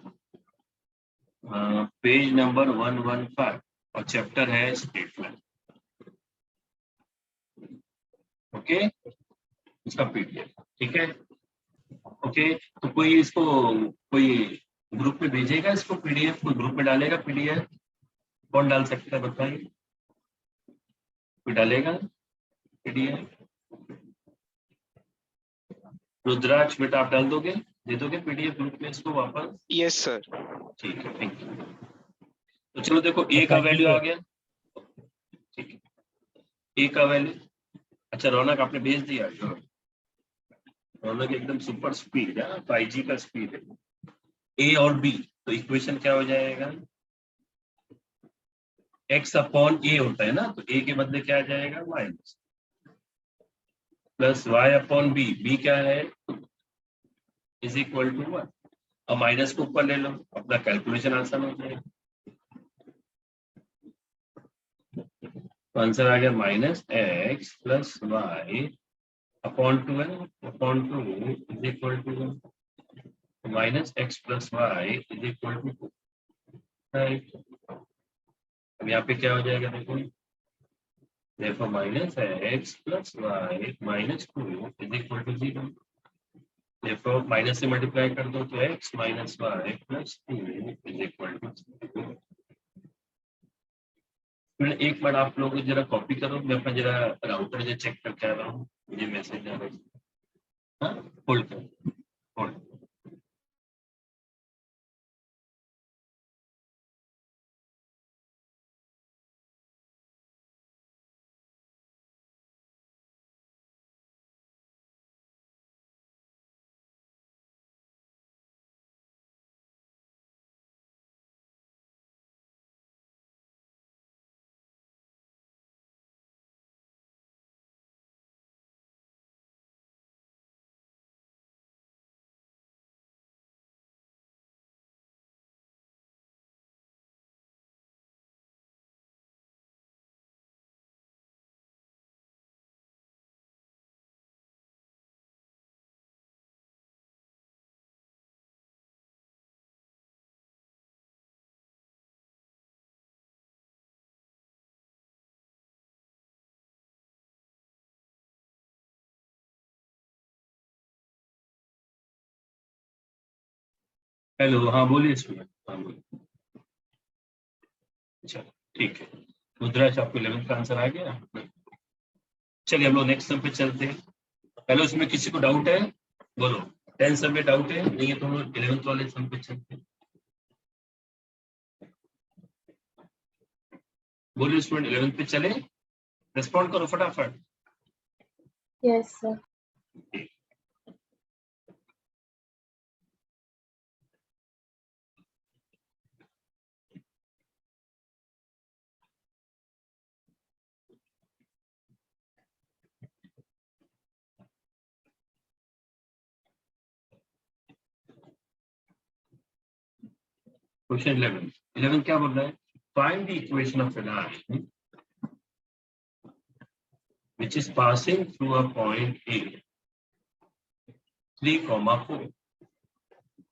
S1: पेज नंबर 115 और चैप्टर है स्टेटमेंट। ओके, इसका पीडीएफ, ठीक है? ओके, तो कोई इसको, कोई ग्रुप में भेजेगा इसको पीडीएफ, कोई ग्रुप में डालेगा पीडीएफ? कौन डाल सकता है बताइए, कोई डालेगा पीडीएफ? रुद्राक्ष बेटा आप डाल दोगे, दे दोगे पीडीएफ ग्रुप में इसको वापस?
S4: Yes sir.
S1: ठीक है, थैंक यू। तो चलो देखो ए का वैल्यू आ गया, ठीक है, ए का वैल्यू। अच्छा रौनक आपने भेज दिया, रौनक एकदम सुपर स्पीड है, 5G का स्पीड है। ए और बी, तो इक्वेशन क्या हो जाएगा, x अपॉन ए होता है ना, तो ए के बदले क्या आ जाएगा, minus, plus y upon b, b क्या है, =1। अब माइनस को ऊपर ले लो, अपना कैलकुलेशन आसान हो जाएगा। तो आंसर आ गया -x + y अपॉन 2 है ना, upon 2 is equal to minus x plus y is equal to, right. अब यहाँ पे क्या हो जाएगा देखो, देखो minus x plus y minus 2 is equal to 0। देखो माइनस से मल्टीप्लाई कर दो तो x minus y plus 2 is equal to 0। फिर एक बार आप लोग जरा कॉपी करो, मैं अपना जरा राउटर जो चेक करके आ रहा हूँ, मुझे मैसेज आ रहा है। हाँ, होल्ड कर, होल्ड। हेलो, हाँ बोलिए स्टूडेंट, हाँ बोलिए। अच्छा, ठीक है। रुद्राज, आपको 11th का आंसर आ गया? चलिए हम लोग नेक्स्ट सम पे चलते हैं। पहले उसमें किसी को डाउट है? बोलो। 10th सम में डाउट है? नहीं है तो हम लोग 11th वाले सम पे चलते हैं। बोलिए स्टूडेंट, 11th पे चले? रिस्पॉन्ड करो फटाफट।
S5: Yes, sir.
S1: क्वेश्चन 11 क्या बोल रहा है? Find the equation of A line which is passing through a point A 3,4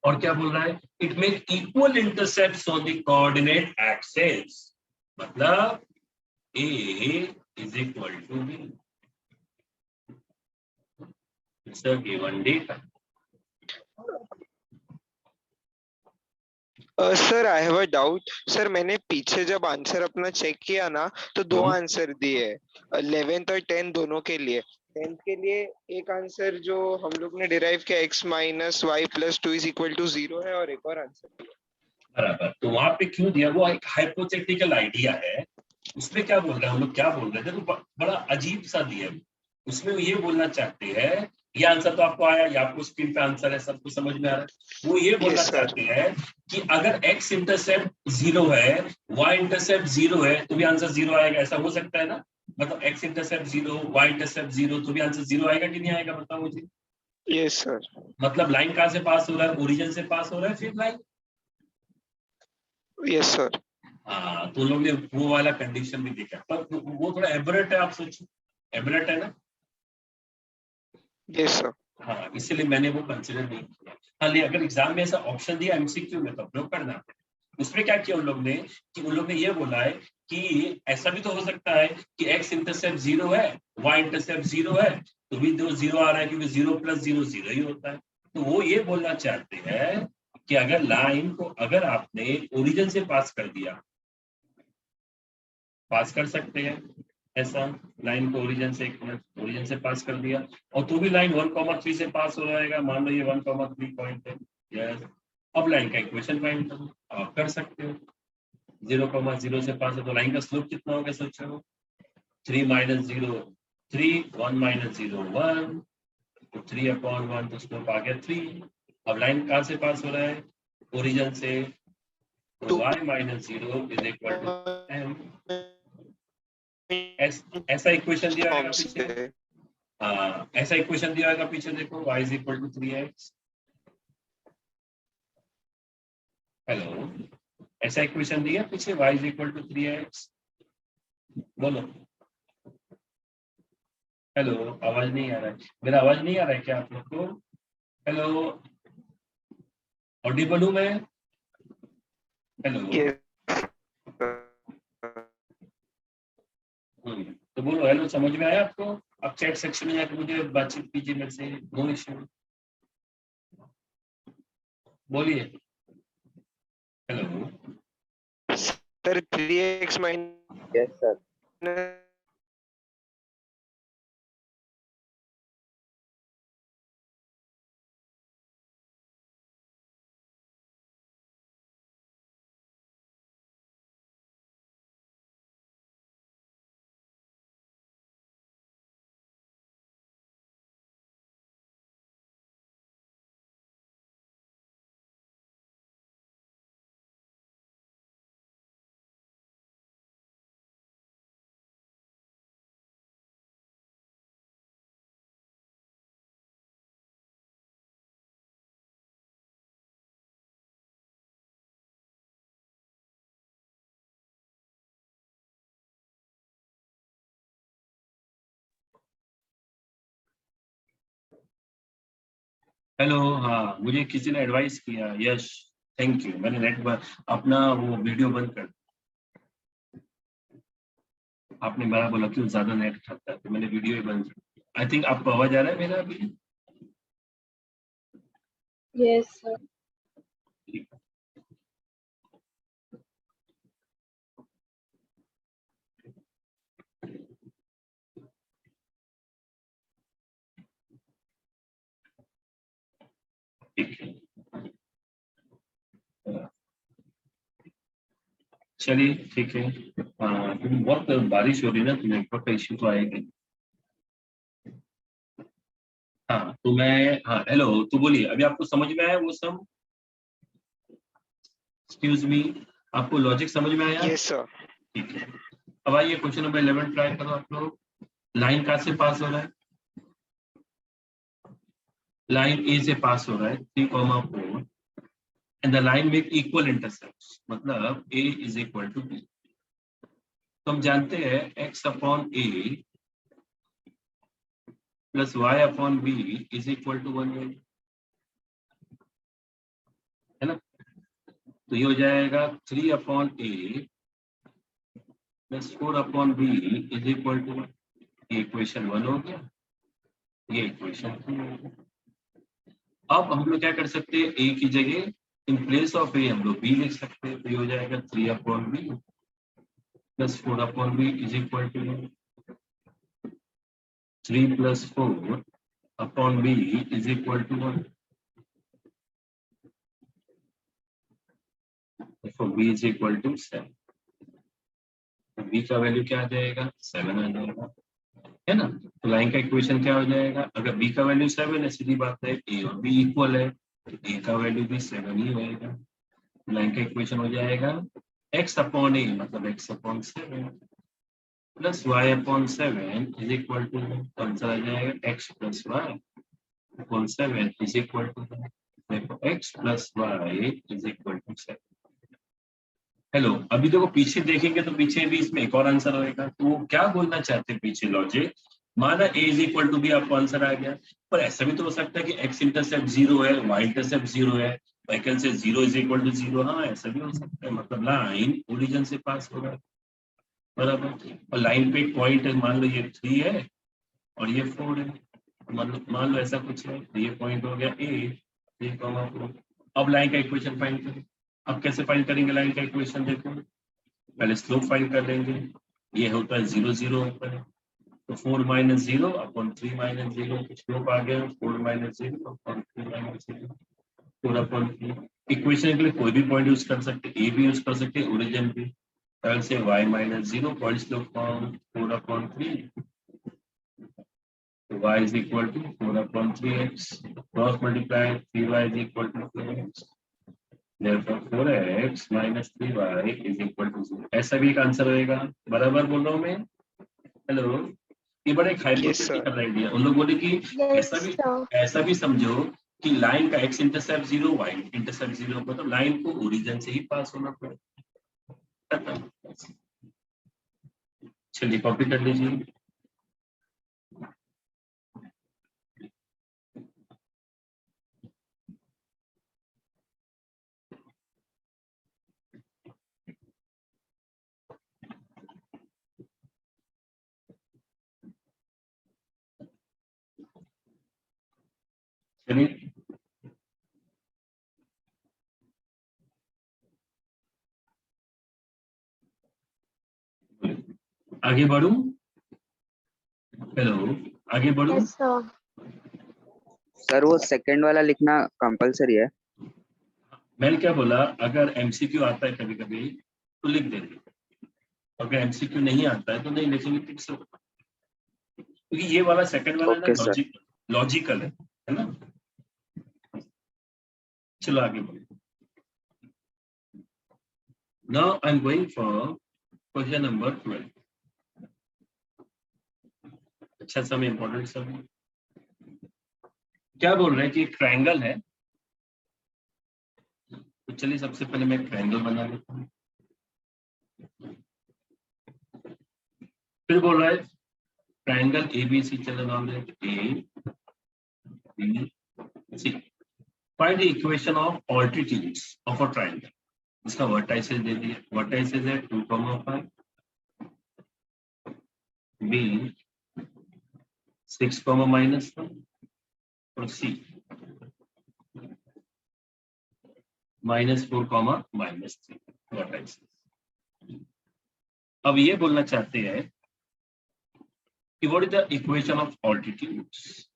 S1: और क्या बोल रहा है? It make equal intercepts on the coordinate axis, मतलब A is equal to B. It's a given data.
S4: Sir I have a doubt. Sir मैंने पीछे जब answer अपना चेक किया ना तो दो
S1: हम्म।
S4: आंसर दिए, 11th और 10th दोनों के लिए। 10th के लिए एक आंसर जो हम लोग ने डिराइव किया x minus y plus 2 is equal to 0 है, और एक और आंसर।
S1: बराबर, तो वहां पे क्यों दिया? वो एक हाइपोथेटिकल आइडिया है। उसमें क्या बोल रहे हैं हम लोग, क्या बोल रहे थे, तो बड़ा अजीब सा दिया। उसमें वो ये बोलना चाहते हैं, ये आंसर तो आपको आया, ये आपको स्क्रीन पे आंसर है, सबको समझ में आ रहा है। वो ये बोलना
S4: Yes, sir.
S1: चाहते हैं कि अगर x इंटरसेप्ट 0 है, y इंटरसेप्ट 0 है, तो भी आंसर 0 आएगा। ऐसा हो सकता है ना? मतलब x इंटरसेप्ट 0, y इंटरसेप्ट 0, तो भी आंसर 0 आएगा कि नहीं आएगा? बताओ मुझे।
S4: Yes, sir.
S1: मतलब लाइन कहाँ से पास हो रहा है? ओरिजिन से पास हो रहा है, फिर लाइन।
S4: Yes, sir.
S1: हाँ, तो लोग ने वो वाला कंडीशन भी देखा, पर वो थोड़ा एबरेट है। आप सोचो, एबरेट है ना?
S4: Yes, sir.
S1: हाँ, इसलिए मैंने वो कंसिडर नहीं किया। हाँ, लेकिन अगर एग्जाम में ऐसा ऑप्शन दिया एमसीक्यू में, तो उपयोग करना पड़ेगा। उसमें क्या किया उन लोग ने, कि उन लोग ने ये बोला है कि ऐसा भी तो हो सकता है कि x इंटरसेप्ट 0 है, y इंटरसेप्ट 0 है, तो भी 0 आ रहा है, क्योंकि 0 प्लस 0 0 ही होता है। तो वो ये बोलना चाहते हैं कि अगर लाइन को अगर आपने ओरिजिन से पास कर दिया, पास कर सकते हैं ऐसा, लाइन को ओरिजिन से पास कर दिया, और तो भी लाइन 1,3 से पास हो जाएगा। मान लो ये 1,3 पॉइंट है। यस, अब लाइन का इक्वेशन फाइंड करो, आप कर सकते हो। 0,0 से पास है, तो लाइन का स्लोप कितना होगा सोचो? 3 माइनस 0 3, 1 माइनस 0 1, तो 3/1, तो स्लोप आ गया 3। अब लाइन कहाँ से पास हो रहा है? ओरिजिन से, तो y minus 0 is equal to m। ऐसा इक्वेशन दिया होगा पीछे। हाँ, ऐसा इक्वेशन दिया होगा पीछे, देखो y is equal to 3x। Hello, ऐसा इक्वेशन दिया पीछे, y is equal to 3x। बोलो, हेलो, आवाज नहीं आ रहा है, मेरा आवाज नहीं आ रहा है क्या आप लोग को? हेलो, ऑडिबल हूँ मैं? हेलो।
S4: Yes.
S1: तो बोलो हेलो, समझ में आया आपको? आप चैट सेक्शन में जाकर मुझे बातचीत कीजिए मेरे से, नो इश्यू। बोलिए। Hello.
S4: Sir, 3x minus
S3: Yes, sir.
S1: Hello, हाँ मुझे किसी ने एडवाइस किया, यश, थैंक यू। मैंने नेट अपना वो वीडियो बंद कर, आपने बड़ा बोला क्यों ज्यादा नेट खाता है, तो मैंने वीडियो ही बंद कर। आई थिंक आपको आवाज आ रहा है मेरा अभी?
S5: Yes, sir.
S1: ठीक है। ठीक है, चलिए ठीक है। हाँ, क्योंकि बहुत बारिश हो रही है ना, तो नेटवर्क का इश्यू तो आएगा। हाँ तो मैं, हाँ हेलो, तो बोलिए अभी आपको समझ में आया वो सब? एक्सक्यूज मी, आपको लॉजिक समझ में आया?
S4: Yes, sir.
S1: ठीक है। अब आइए क्वेश्चन नंबर 11 ट्राई करो आप लोग। लाइन कहाँ से पास हो रहा है? लाइन ए से पास हो रहा है 3,4 and the line with equal intercept, मतलब a is equal to b। तो हम जानते हैं x upon a plus y upon b is equal to 1, है ना? तो ये हो जाएगा 3 upon a plus 4 upon b is equal to 1। ये इक्वेशन 1 हो गया, ये इक्वेशन 2 हो गया। अब हम लोग क्या कर सकते हैं, a की जगह इन प्लेस ऑफ a हम लोग b लिख सकते हैं। तो ये हो जाएगा 3 upon b plus 4 upon b is equal to 3 plus 4 upon b is equal to 1। देखो b इज इक्वल टू 7, तो b का वैल्यू क्या आ जाएगा, 7 आ जाएगा, है ना? तो लाइन का इक्वेशन क्या हो जाएगा, अगर b का वैल्यू 7 है, सीधी बात है a और b इक्वल है, तो a का वैल्यू भी 7 ही होएगा। लाइन का इक्वेशन हो जाएगा x अपॉन a मतलब x upon 7 plus y upon 7 is equal to, answer आ जाएगा x plus y upon 7 is equal to, देखो x plus y is equal to 7। Hello, अभी देखो पीछे देखेंगे तो पीछे भी इसमें एक और आंसर होएगा। तो वो क्या बोलना चाहते हैं पीछे लॉजिक, माना a is equal to b, आपको आंसर आ गया। पर ऐसा भी तो हो सकता है कि x इंटरसेप्ट 0 है, y इंटरसेप्ट 0 है, वहीकल से 0 इज इक्वल टू 0। हाँ ऐसा भी हो सकता है, मतलब लाइन ओरिजिन से पास हो रहा है, बराबर। और लाइन पे एक पॉइंट है, मान लो ये 3 है और ये 4 है, मान लो ऐसा कुछ है, तो ये पॉइंट हो गया a। अब लाइन का इक्वेशन फाइंड करें। अब कैसे फाइंड करेंगे लाइन का इक्वेशन, देखो पहले स्लोप फाइंड कर लेंगे। ये होता है 0 0 होता है, तो 4 माइनस 0 अपॉन 3 माइनस 0, स्लोप आ गया 4 minus 0 upon 3 minus 0, 4 upon 3। Equation के लिए कोई भी पॉइंट यूज कर सकते, ए भी यूज कर सकते, ओरिजिन भी। तरह से y minus 0 point slope form 4 upon 3, तो y is equal to 4 upon 3x, cross multiply 3y is equal to 4x, therefore 4x minus 3y is equal to 0। ऐसा भी एक आंसर होएगा, बराबर बोल रहा हूँ मैं? हेलो, ये बड़ा एक
S4: Yes, sir.
S1: Hypothetical idea. उन लोग बोले कि
S5: Yes, sir.
S1: ऐसा भी समझो कि लाइन का x इंटरसेप्ट 0, y इंटरसेप्ट 0, मतलब लाइन को ओरिजिन से ही पास होना पड़ेगा। चलिए कॉपी कर लीजिए। आगे बढ़ूं? हेलो, आगे बढ़ूं?
S5: Yes, sir.
S3: सर वो सेकंड वाला लिखना कंपलसरी है?
S1: मैंने क्या बोला, अगर एमसीक्यू आता है कभी कभी तो लिख देंगे, अगर एमसीक्यू नहीं आता है तो नहीं लिखेंगे, ठीक से। क्योंकि ये वाला सेकंड वाला
S3: ओके
S1: ना
S3: सर।
S1: लॉजिकल है ना। चलो आगे बढ़ो। Now I am going for question number 12। अच्छा समय इंपॉर्टेंट सब क्या बोल रहे हैं कि एक ट्रायंगल है, तो चलिए सबसे पहले मैं ट्रायंगल बना लेता हूँ। फिर बोल रहा है ट्रायंगल एबीसी, चलो नाम लेते A B C. Find the equation of altitudes of a triangle. इसका वर्टाइसेस दे दिए, वर्टाइसेस है 2,5 बी 6, -1 और सी -4, -3 वर्टाइसेस। अब ये बोलना चाहते हैं कि what is the equation of altitudes.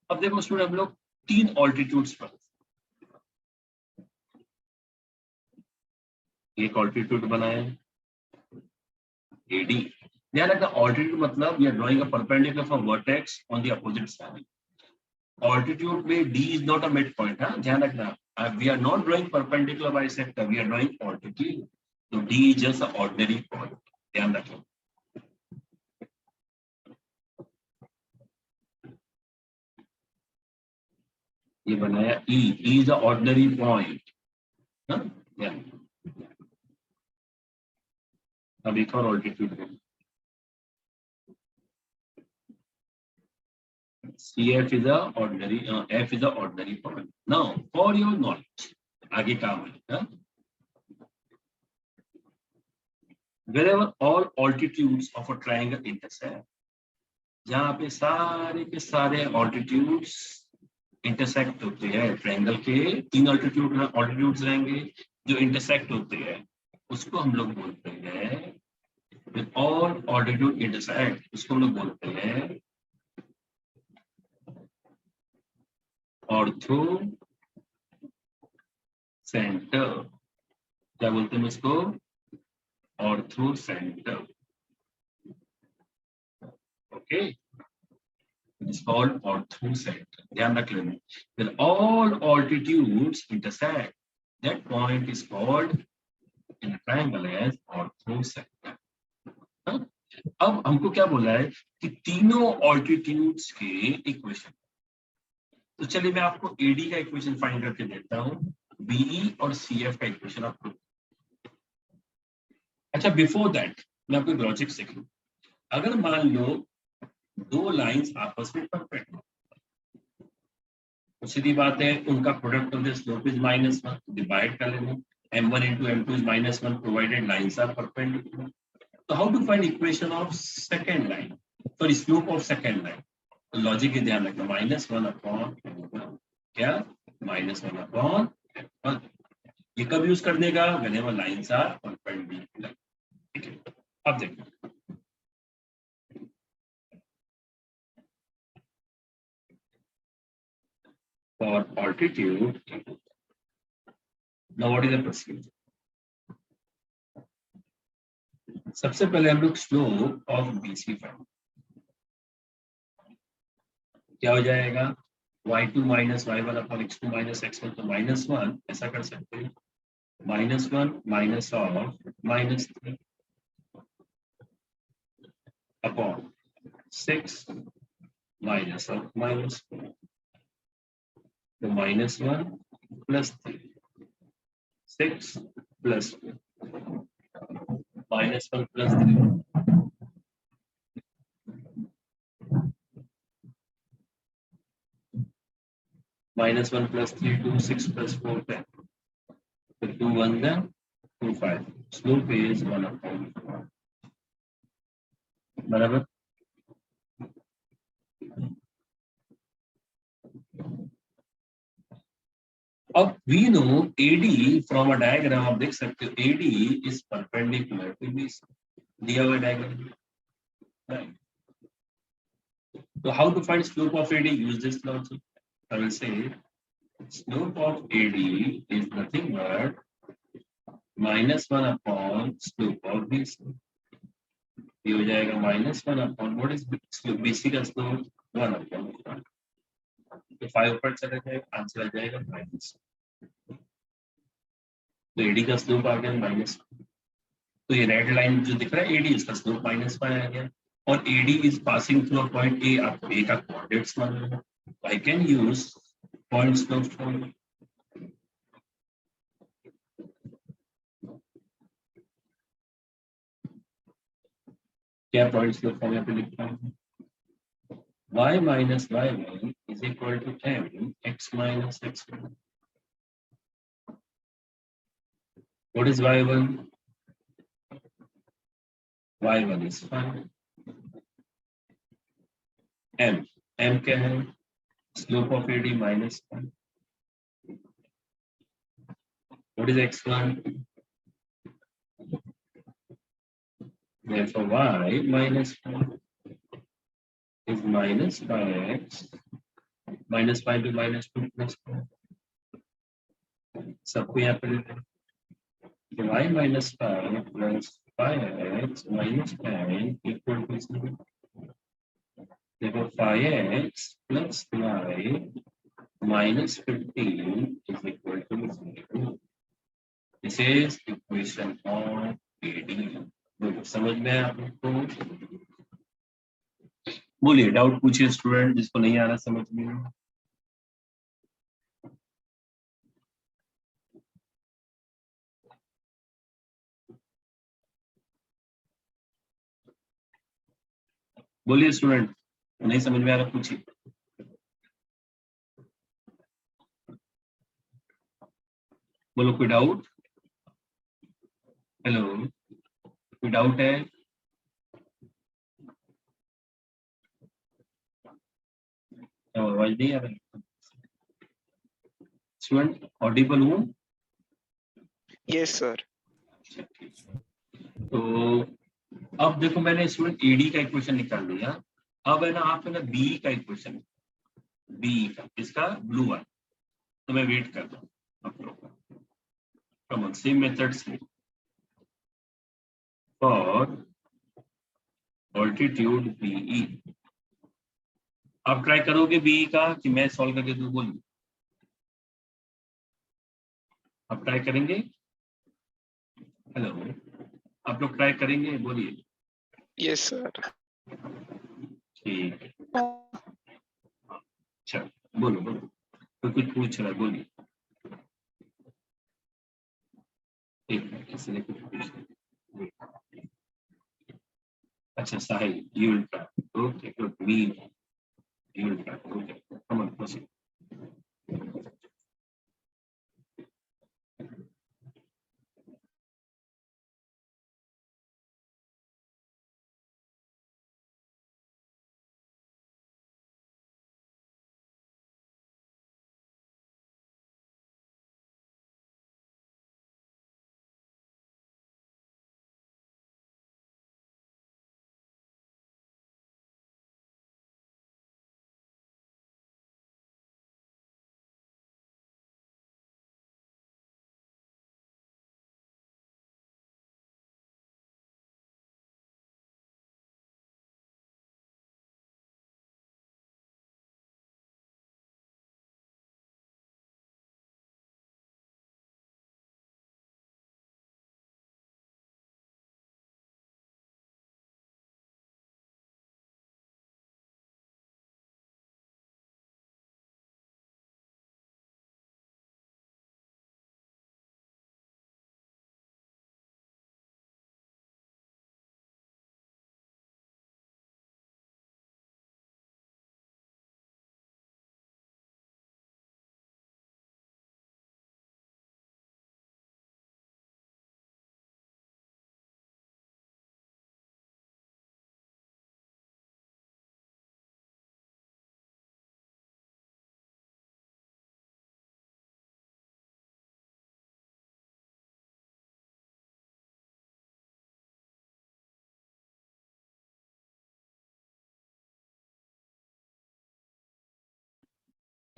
S1: अब देखो स्टूडेंट, हम लोग 3 ऑल्टीट्यूड्स पर, एक ऑल्टीट्यूड बनाया एडी। ध्यान रखना, ऑल्टीट्यूड मतलब we are drawing a perpendicular from vertex on the opposite side. Altitude में D is not a mid point, हाँ ध्यान रखना। We are not drawing perpendicular bisector, we are drawing altitude, तो D is just a ordinary point, ध्यान रखना। ये बनाया E is a ordinary point. अब एक और ऑल्टीट्यूड है CF is a ordinary, F is a ordinary point. Now, for your knowledge, आगे काम है, wherever all altitudes of a triangle intersect, जहाँ पे सारे के सारे altitudes intersect होते हैं, ट्रायंगल के 3 altitudes रहेंगे जो intersect होते हैं, उसको हम लोग बोलते हैं, with all altitude intersect, उसको हम लोग बोलते हैं ऑर्थो सेंटर। क्या बोलते हैं इसको? Ortho centre. Okay, it's called ortho centre, ध्यान रख लेना। When all altitudes intersect, that point is called in a triangle as ortho centre. अब हमको क्या बोला है कि तीनों ऑल्टीट्यूड्स के इक्वेशन, तो चलिए मैं आपको एडी का इक्वेशन फाइंड करके देता हूं, बीई और सीएफ का इक्वेशन आपको। अच्छा, बिफोर दैट मैं आपको लॉजिक सिखाऊं। अगर मान लो 2 लाइंस आपस में परपेंडिकुलर, तो सीधी बात है उनका product of the slope is -1, divide कर लेना, m1 into m2 is -1 provided lines are perpendicular. So how to find equation of second line, sorry slope of second line? तो लॉजिक के ध्यान रखना, -1 अपॉन क्या, -1/(m1). ये कब यूज करने का? whenever lines are perpendicular, ठीक है। अब देखो, for altitude, now what is the procedure? सबसे पहले हम लोग स्लोप ऑफ BC फाइंड, क्या हो जाएगा, y2 - y1 upon x2 - x1, तो -1 ऐसा कर सकते हैं, -1 minus of -3 upon 6 minus of -4, तो -1 + 3, 6 + 4, -1 + 3, -1 + 3 2, 6 + 4 10, तो 2 1 2 5, स्लोप इज 1/4, बराबर। अब we know AD from a diagram, आप देख सकते हो AD is perpendicular to BC, दिया हुआ diagram. Right. So how to find slope of AD? Use this logic. I will say slope of AD is nothing but -1 upon slope of BC. ये हो जाएगा -1 upon what is slope? BC का slope 1 upon 1. तो 5 ऊपर चला जाएगा, answer आ जाएगा माइनस। तो एडी का स्लोप आ गया माइनस। तो ये रेड लाइन जो दिख रहा है एडी, इसका स्लोप -5 आ गया। और AD is passing through a point A. आपको ए का कोऑर्डिनेट्स मालूम है, I can use point slope formula. क्या पॉइंट स्लोप फॉर्मूला पे लिखता हूँ? y minus y1 is equal to m x minus x1. What is y1? y1 is 5. m क्या है? Slope of AD -1. What is x1? Therefore y minus 5 is -5x -5 to -2 plus 4. सबको यहाँ पे लेते हैं। तो y minus 5 plus 5x minus 10 equal to 0. Therefore 5x plus y minus 15 is equal to 0. This is equation of AD. बोलो, समझ में आया आपको? बोलिए, डाउट पूछिए स्टूडेंट जिसको नहीं आ रहा समझ में। बोलिए स्टूडेंट, नहीं समझ में आ रहा पूछिए। बोलो, कोई डाउट? हेलो, कोई डाउट है? आवाज नहीं आ रही स्टूडेंट? ऑडिबल हूँ?
S4: Yes sir.
S1: तो अब देखो, मैंने स्टूडेंट एडी का इक्वेशन निकाल लिया। अब है ना, आप है ना बी का इक्वेशन, बी का, इसका ब्लू वन। तो मैं वेट कर रहा हूँ आप लोग का। सेम मेथड से फॉर ऑल्टीट्यूड बीई आप ट्राई करोगे बीई का कि मैं सॉल्व करके दूं? बोलिए, आप ट्राई करेंगे? हेलो, आप लोग ट्राई करेंगे? बोलिए।
S4: Yes sir.
S1: ठीक है, अच्छा बोलो बोलो, तो कुछ पूछ रहा है, बोलिए। एक मिनट, किसी ने कुछ पूछा। अच्छा Sahil, you will try, okay good, me you will try, okay come on proceed.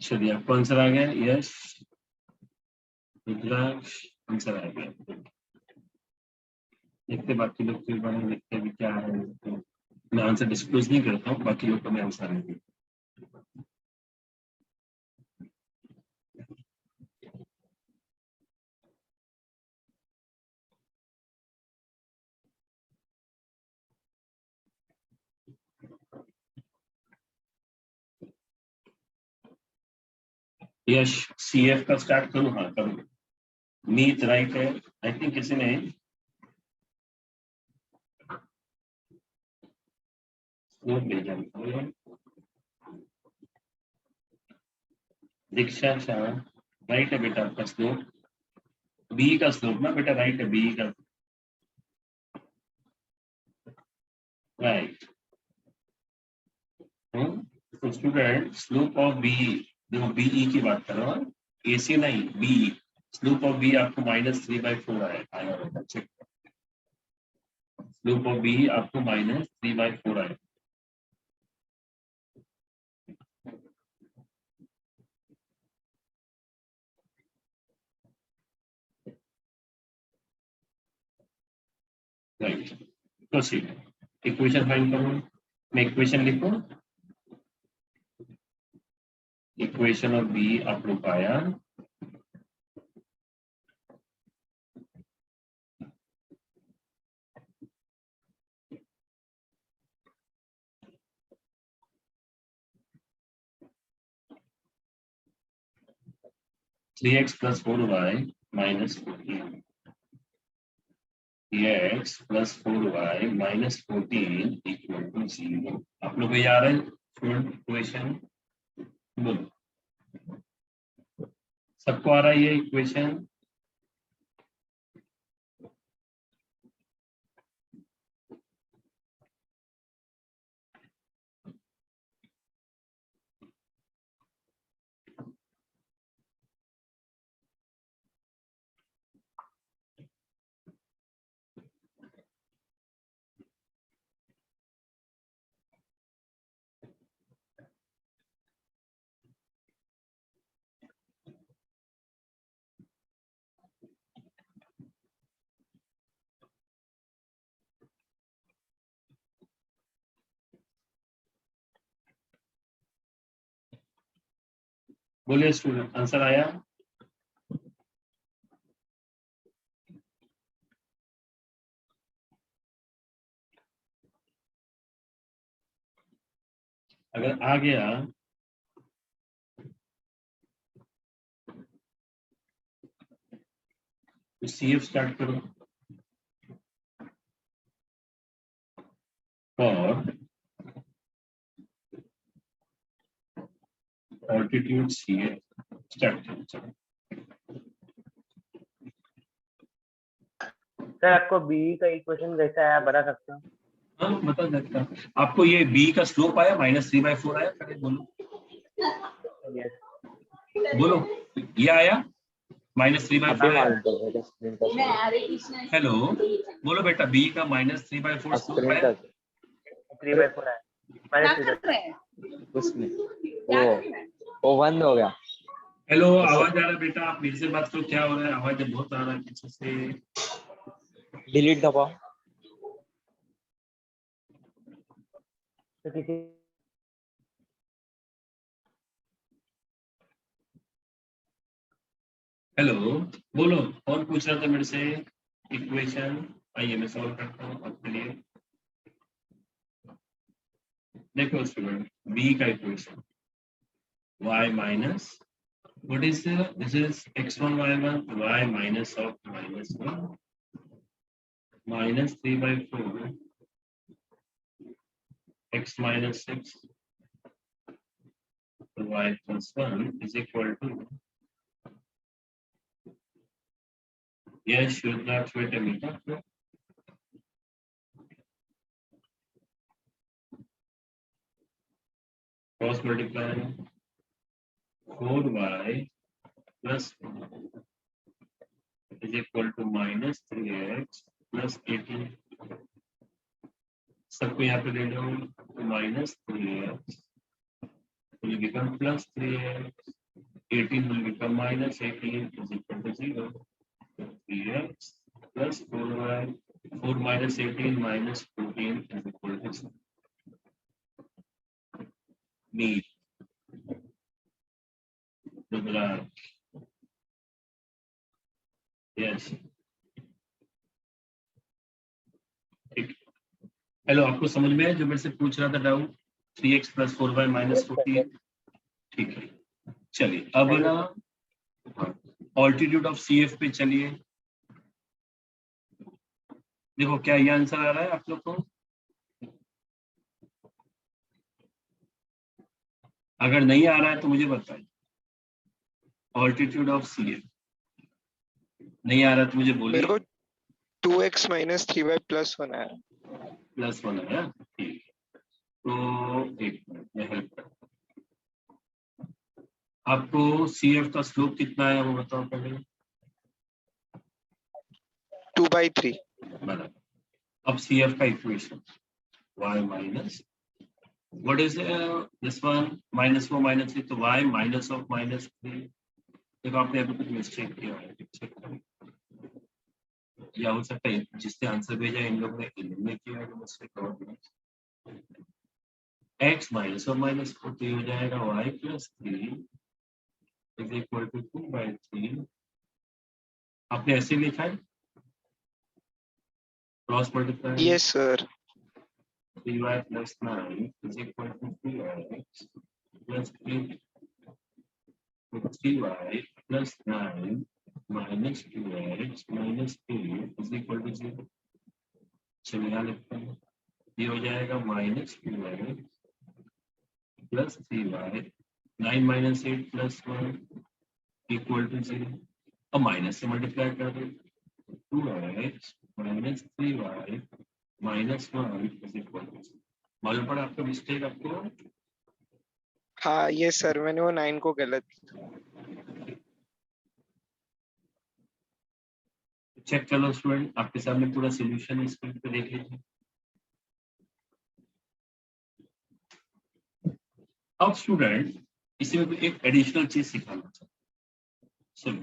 S1: चलिए आपको आंसर आ गया? यस, रुद्राक्ष आंसर आ गया। देखते बाकी लोग के बारे में, देखते भी क्या है। तो मैं आंसर डिस्क्लोज नहीं करता हूँ, बाकी लोग को मैं आंसर नहीं देता। यश CF का स्टार्ट करूँ? हाँ करूँ। मीत राइट है, आई थिंक किसी ने स्लोप भेजा है। दीक्षा शाह राइट है बेटा आपका स्लोप, बी का स्लोप ना बेटा, राइट है बी का, राइट। तो स्टूडेंट स्लोप ऑफ बी, देखो बीई की बात कर रहा हूँ, AC नहीं बीई, स्लोप ऑफ बी आपको -3/4 आया होगा, चेक। स्लोप ऑफ बी आपको -3/4 आएगा। Right, proceed. इक्वेशन फाइंड करो, मैं इक्वेशन लिखूं। इक्वेशन ऑफ बी आप लोग पाया, (3x + 4y - 14) x + 4y - 14 = 0। आप लोग को याद है इक्वेशन? बोलो, सबको आ रहा है ये इक्वेशन? बोलिए स्टूडेंट, आंसर आया? अगर आ गया तो CF स्टार्ट करो। और ऑल्टीट्यूड CF स्टार्ट करो। चलो
S6: सर आपको बीई का इक्वेशन कैसा आया बता सकते हो?
S1: हाँ बता सकता हूँ। आपको ये बी का स्लोप आया -3/4 आया? पहले बोलो,
S6: यस।
S1: बोलो ये आया -3/4 आया? हेलो, बोलो बेटा, बी का -3/4 स्लोप आया?
S6: 3/4 आया।
S7: उसमें वो बंद हो गया।
S1: हेलो, आवाज आ रहा है बेटा? आप मेरे से बात करो, क्या हो रहा है? आवाज बहुत आ रहा है पीछे से।
S7: डिलीट दबाओ।
S6: तो किसी
S1: हेलो, बोलो, कौन पूछ रहा था मेरे से इक्वेशन? आइए मैं सॉल्व करता हूँ आपके लिए। देखो स्टूडेंट, बी का equation y minus, what is this is x1 y1 y minus of -1 -3/4 x minus 6 y plus 1 is equal to, yes, should not wait a minute, cross multiply 4y plus 1 is equal to -3x plus 18। सबको यहाँ पे ले लो, -3x will become plus 3x. 18 will become minus 18 is equal to 0. 3x plus 4y. 4 minus 18 minus 14 is equal to 0. Need. Yes. ठीक. Hello, आपको समझ में है जो मेरे से पूछ रहा था doubt? 3x plus 4y minus 14. ठीक है, चलिए अब ना ऑल्टीट्यूड ऑफ CF पे चलिए. देखो क्या ये आंसर आ रहा है आप लोग को? अगर नहीं आ रहा है तो मुझे बताइए. ऑल्टीट्यूड ऑफ CF नहीं आ रहा तो मुझे बोलिए.
S4: मेरे को 2x minus 3y plus 1 आया.
S1: प्लस 1 है. ठीक है, तो एक मिनट में हेल्प कर. आपको CF का स्लोप कितना है वो बताओ पहले.
S4: 2/3.
S1: बराबर. अब CF का equation y minus what is this one minus 4 minus 3, तो y माइनस ऑफ माइनस 3. देखो आपने अभी कुछ मिस्टेक किया है, चेक करें. या हो सकता है जिसने आंसर भेजा इन लोग ने इनमें किया है मिस्टेक. और x माइनस और माइनस 4 तो हो जाएगा y plus 3 is equal to 2/3. आपने ऐसे लिखा है cross multiply.
S4: Yes sir.
S1: 3y plus 9 is equal to 2x plus 3. 3y plus 9 minus 2x minus 2 is equal to 0. चलिए यहाँ लिखते हैं. ये हो जाएगा minus 2x plus 3y. 9 minus 8 plus 1 equal to 0. अब माइनस से मल्टीप्लाई कर दो. 2x minus 3y minus 1 is equal to 0. मालूम पड़ा आपका मिस्टेक आपको?
S4: हाँ ये सर मैंने वो 9 को गलत.
S1: चेक करो स्टूडेंट, आपके सामने पूरा सॉल्यूशन स्क्रीन पे देख लीजिए. अब स्टूडेंट इसमें एक एडिशनल चीज सिखाना चाहता हूँ. सुनो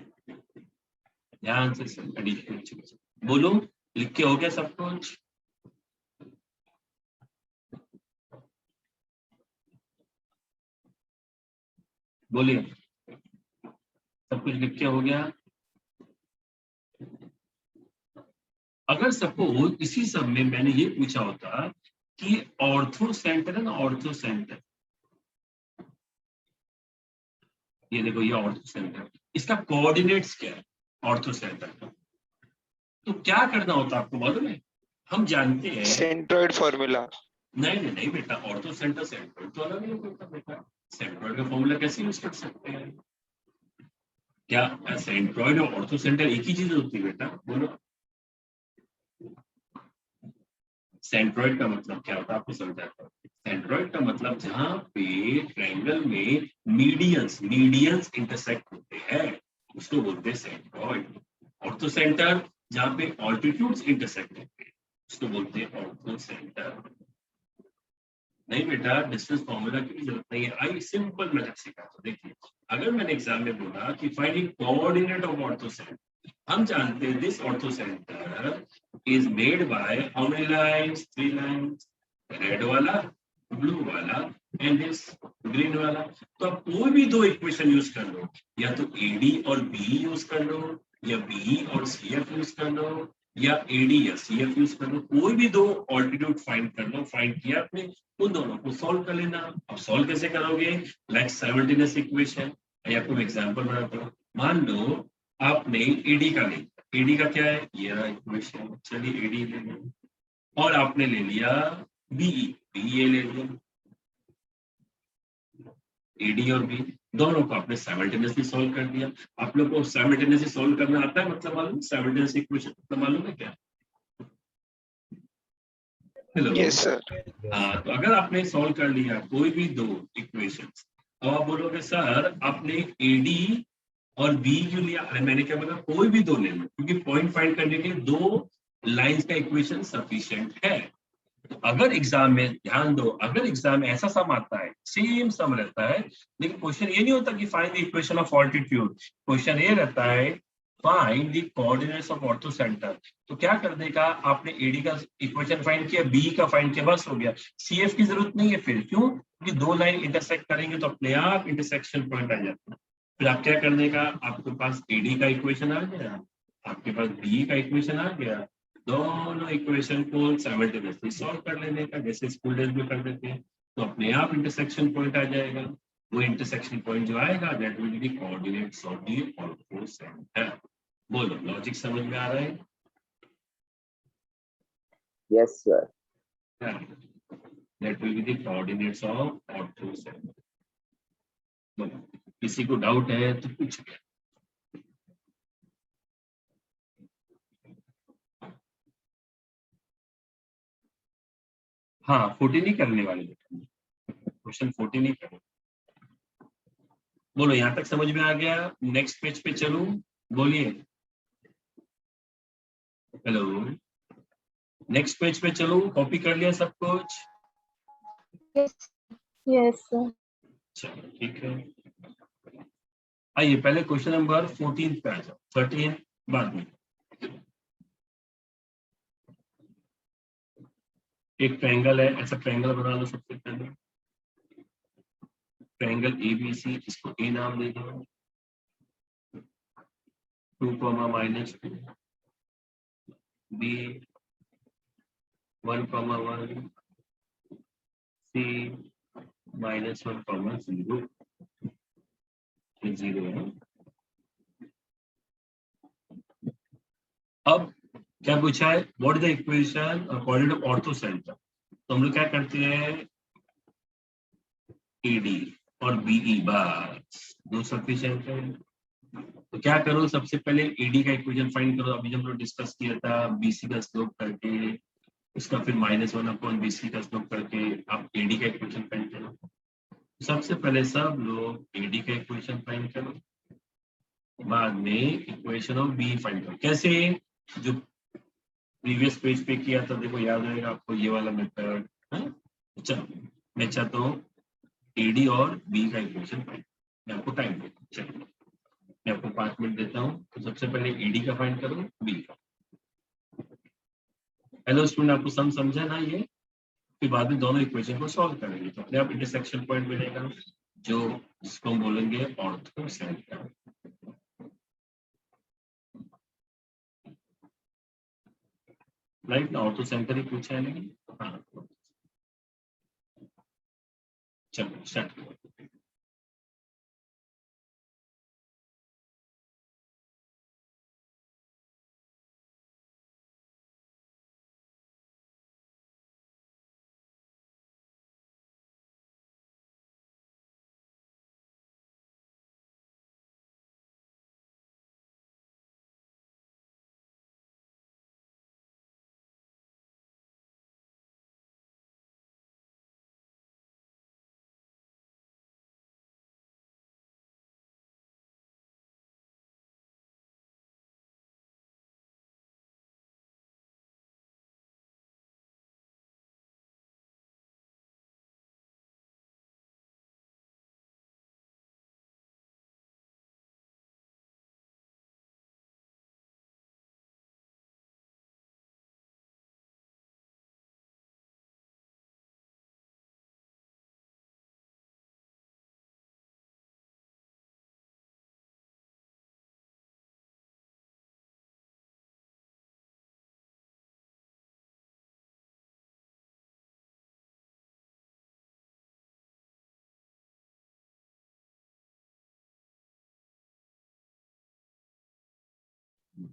S1: ध्यान से सुनो. एडिशनल चीज बोलो. लिख के हो गया सब कुछ? बोलिए, सब कुछ लिख के हो गया? अगर सपोज इसी सब में मैंने ये पूछा होता कि ऑर्थो सेंटर है ना, ऑर्थो सेंटर, ये देखो ये ऑर्थो सेंटर, इसका कोऑर्डिनेट्स क्या है ऑर्थो सेंटर का, तो क्या करना होता आपको मालूम है? हम जानते हैं
S4: सेंट्रोइड फॉर्मूला.
S1: नहीं नहीं बेटा, ऑर्थो सेंटर सेंट्रोइड तो अलग नहीं होता बेटा. सेंट्रोइड का फॉर्मूला कैसे यूज कर सकते हैं? क्या सेंट्रोइड और ऑर्थो सेंटर एक ही चीज होती है बेटा? बोलो. सेंट्रोइड का मतलब क्या होता है आपको समझाता हूँ. सेंट्रोइड का मतलब जहां पे ट्रायंगल में मीडियंस इंटरसेक्ट होते हैं उसको बोलते हैं सेंट्रोइड. ऑर्थो सेंटर जहां पे ऑल्टीट्यूड्स इंटरसेक्ट होते हैं उसको बोलते हैं ऑर्थो सेंटर. नहीं बेटा, डिस्टेंस फॉर्मूला की जरूरत नहीं है. आई सिंपल मेथड सिखाता हूं. देखिए, अगर मैंने एग्जाम में बोला कि finding coordinate of ortho centre, हम जानते हैं this ortho centre is made by how many lines? 3 lines. Red वाला, ब्लू वाला एंड दिस ग्रीन वाला. तो आप कोई भी दो इक्वेशन यूज कर लो, या तो AD और BE यूज कर लो, या BE और CF यूज कर लो, या AD या CF यूज कर लो. कोई भी दो ऑल्टीट्यूड फाइंड कर लो. फाइंड किया आपने, उन दोनों को सॉल्व कर लेना. अब सॉल्व कैसे करोगे? Like simultaneous equation. आपको एग्जांपल बनाता हूँ. मान लो आपने AD का लिया. AD का क्या है? ये रहा इक्वेशन. चलिए AD ले लें. और आपने ले लिया BE ले लिया. AD और B दोनों को आपने साइमल्टेनियसली सॉल्व कर दिया. आप लोग को साइमल्टेनियसली सॉल्व करना आता है? मतलब मालूम साइमल्टेनियस इक्वेशन मतलब मालूम है क्या? हेलो.
S4: Yes sir.
S1: तो अगर आपने सॉल्व कर लिया कोई भी दो इक्वेशंस, अब आप बोलोगे सर आपने AD और B क्यों लिया? अरे मैंने क्या बोला, कोई भी दो ले लो, क्योंकि पॉइंट फाइंड करने के लिए दो लाइंस का इक्वेशन सफिशिएंट है. अगर एग्जाम में ध्यान दो, अगर एग्जाम में ऐसा सम आता है, सेम सम रहता है, लेकिन क्वेश्चन ये नहीं होता कि find the equation of altitude, question ये रहता है find the coordinates of ortho centre. तो क्या करने का, आपने एडी का इक्वेशन फाइंड किया, बी का फाइंड किया, बस हो गया। सीएफ की जरूरत नहीं है फिर, क्यों? क्योंकि दो लाइन इंटरसेक्ट करेंगे तो अपने आप इंटरसेक्शन पॉइंट आ जाता है। फिर आप क्या करने का, आपके पास एडी का इक्वेशन आ गया, आपके पास बी का इक्वेशन आ गया, दोनों इक्वेशन को साइमल्टेनियसली सॉल्व कर लेने का, जैसे स्कूल डेज में कर देते हैं, तो अपने आप इंटरसेक्शन पॉइंट आ जाएगा। वो इंटरसेक्शन पॉइंट जो आएगा that will be the coordinates of the ortho centre. बोलो, लॉजिक समझ में आ रहा है?
S7: Yes sir.
S1: That will be the coordinates of ortho centre. बोलो, किसी को डाउट है तो पूछ। हाँ, 14 ही करने वाले बेटा, क्वेश्चन 14 ही करो। बोलो, यहां तक समझ में आ गया? नेक्स्ट पेज पे चलूं? बोलिए, हेलो, नेक्स्ट पेज पे चलूं? कॉपी कर लिया सब कुछ?
S5: Yes. Yes, sir.
S1: चलो ठीक है, आइए पहले क्वेश्चन नंबर 14 पे आ जाओ, 13 बाद में। एक ट्रायंगल है, ऐसा ट्रायंगल बना लो सबसे पहले, ट्रायंगल एबीसी, इसको ए नाम दे दो, 2, -2, बी 1, 1, सी -1, 0, 0 है। अब क्या पूछा है, what is the equation coordinate of ortho centre? तो हम लोग क्या करते हैं, एडी और बीई बस दो सफिशिएंट है। तो क्या करो, सबसे पहले एडी का इक्वेशन फाइंड करो, अभी हम लोग डिस्कस किया था, बीसी का स्लोप करके, उसका फिर -1/BC का स्लोप करके आप एडी का इक्वेशन फाइंड करो। सबसे पहले सब लोग एडी का इक्वेशन फाइंड करो, बाद में इक्वेशन ऑफ बी फाइंड करो। कैसे? जो प्रीवियस पेज पे किया था, देखो याद रहेगा आपको ये वाला मेथड। चलो मैं चाहता हूँ एडी और बी का इक्वेशन फाइंड, मैं आपको टाइम देता हूँ, चलो मैं आपको 5 मिनट देता हूँ। तो सबसे पहले एडी का फाइंड करो, बी का। हेलो स्टूडेंट, आपको सम समझा ना ये? फिर बाद में दोनों इक्वेशन को सॉल्व करेंगे तो अपने आप इंटरसेक्शन पॉइंट मिलेगा, जो जिसको हम बोलेंगे ऑर्थो सेंटर। राइट ना, ऑर्थो सेंटर ही पूछा है नहीं? हाँ, चलो स्टार्ट करो।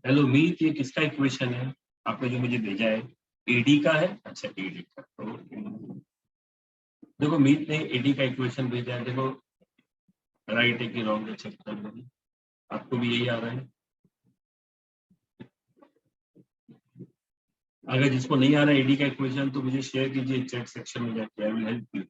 S1: हेलो मीत, ये किसका इक्वेशन है आपने जो मुझे भेजा है? एडी का है? अच्छा एडी का, तो देखो मीत ने एडी का इक्वेशन भेजा है, देखो राइट है कि रॉन्ग है चेक कर लो, आपको भी यही आ रहा है? अगर जिसको नहीं आ रहा है एडी का इक्वेशन तो मुझे शेयर कीजिए चैट सेक्शन में जाके, आई विल हेल्प यू।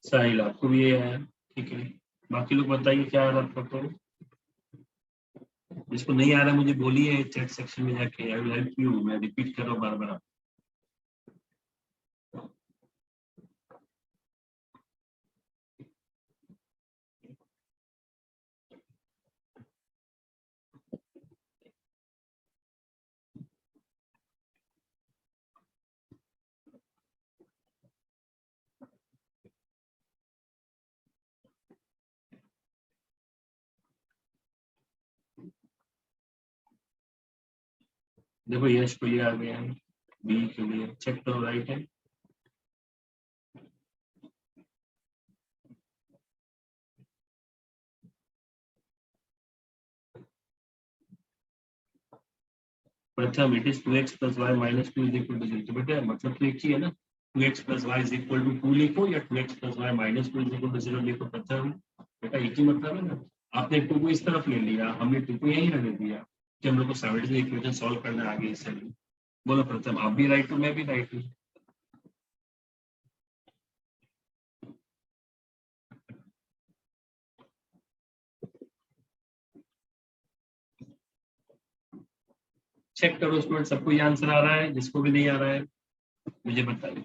S1: साहिल आपको भी ये है, ठीक है। बाकी लोग बताइए क्या हाल आपका। तो जिसको नहीं आ रहा मुझे बोलिए चैट सेक्शन में जाके, आई विल हेल्प यू। मैं रिपीट कर रहा हूँ बार बार। देखो यश को ये आ गया है, बी के लिए चेक करो, राइट है। प्रथम it is 2x plus y minus 2 is equal to 0। तो बेटा मतलब तो एक ही है ना, 2x plus y is equal to 2 लिखो या 2x plus y minus 2 is equal to 0 लिखो। प्रथम बेटा एक ही मतलब है ना। आपने 2 को इस तरफ ले लिया, हमने 2 को यहीं रहने दिया कि हम लोग को सैवरेज इक्वेशन सॉल्व करना है आगे इससे। बोलो प्रथम, आप भी राइट हो मैं भी राइट हूँ। चेक करो स्टूडेंट, सबको ये आंसर आ रहा है? जिसको भी नहीं आ रहा है मुझे बताइए।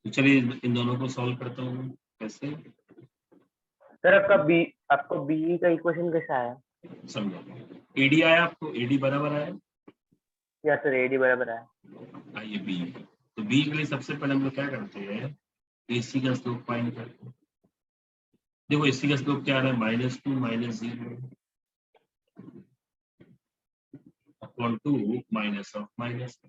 S1: तो चलिए इन दोनों को सॉल्व करता हूँ। कैसे
S6: सर आपको बी का इक्वेशन कैसा आया?
S1: समझो, एडी आया आपको, एडी बराबर आया।
S6: या सर एडी बराबर आया।
S1: आइए बी, तो बी के लिए सबसे पहले हम लोग क्या करते हैं, एसी का स्लोप फाइंड करते हैं। देखो एसी का स्लोप क्या आ रहा है, -2 -0 अपॉन 2 माइनस ऑफ माइनस।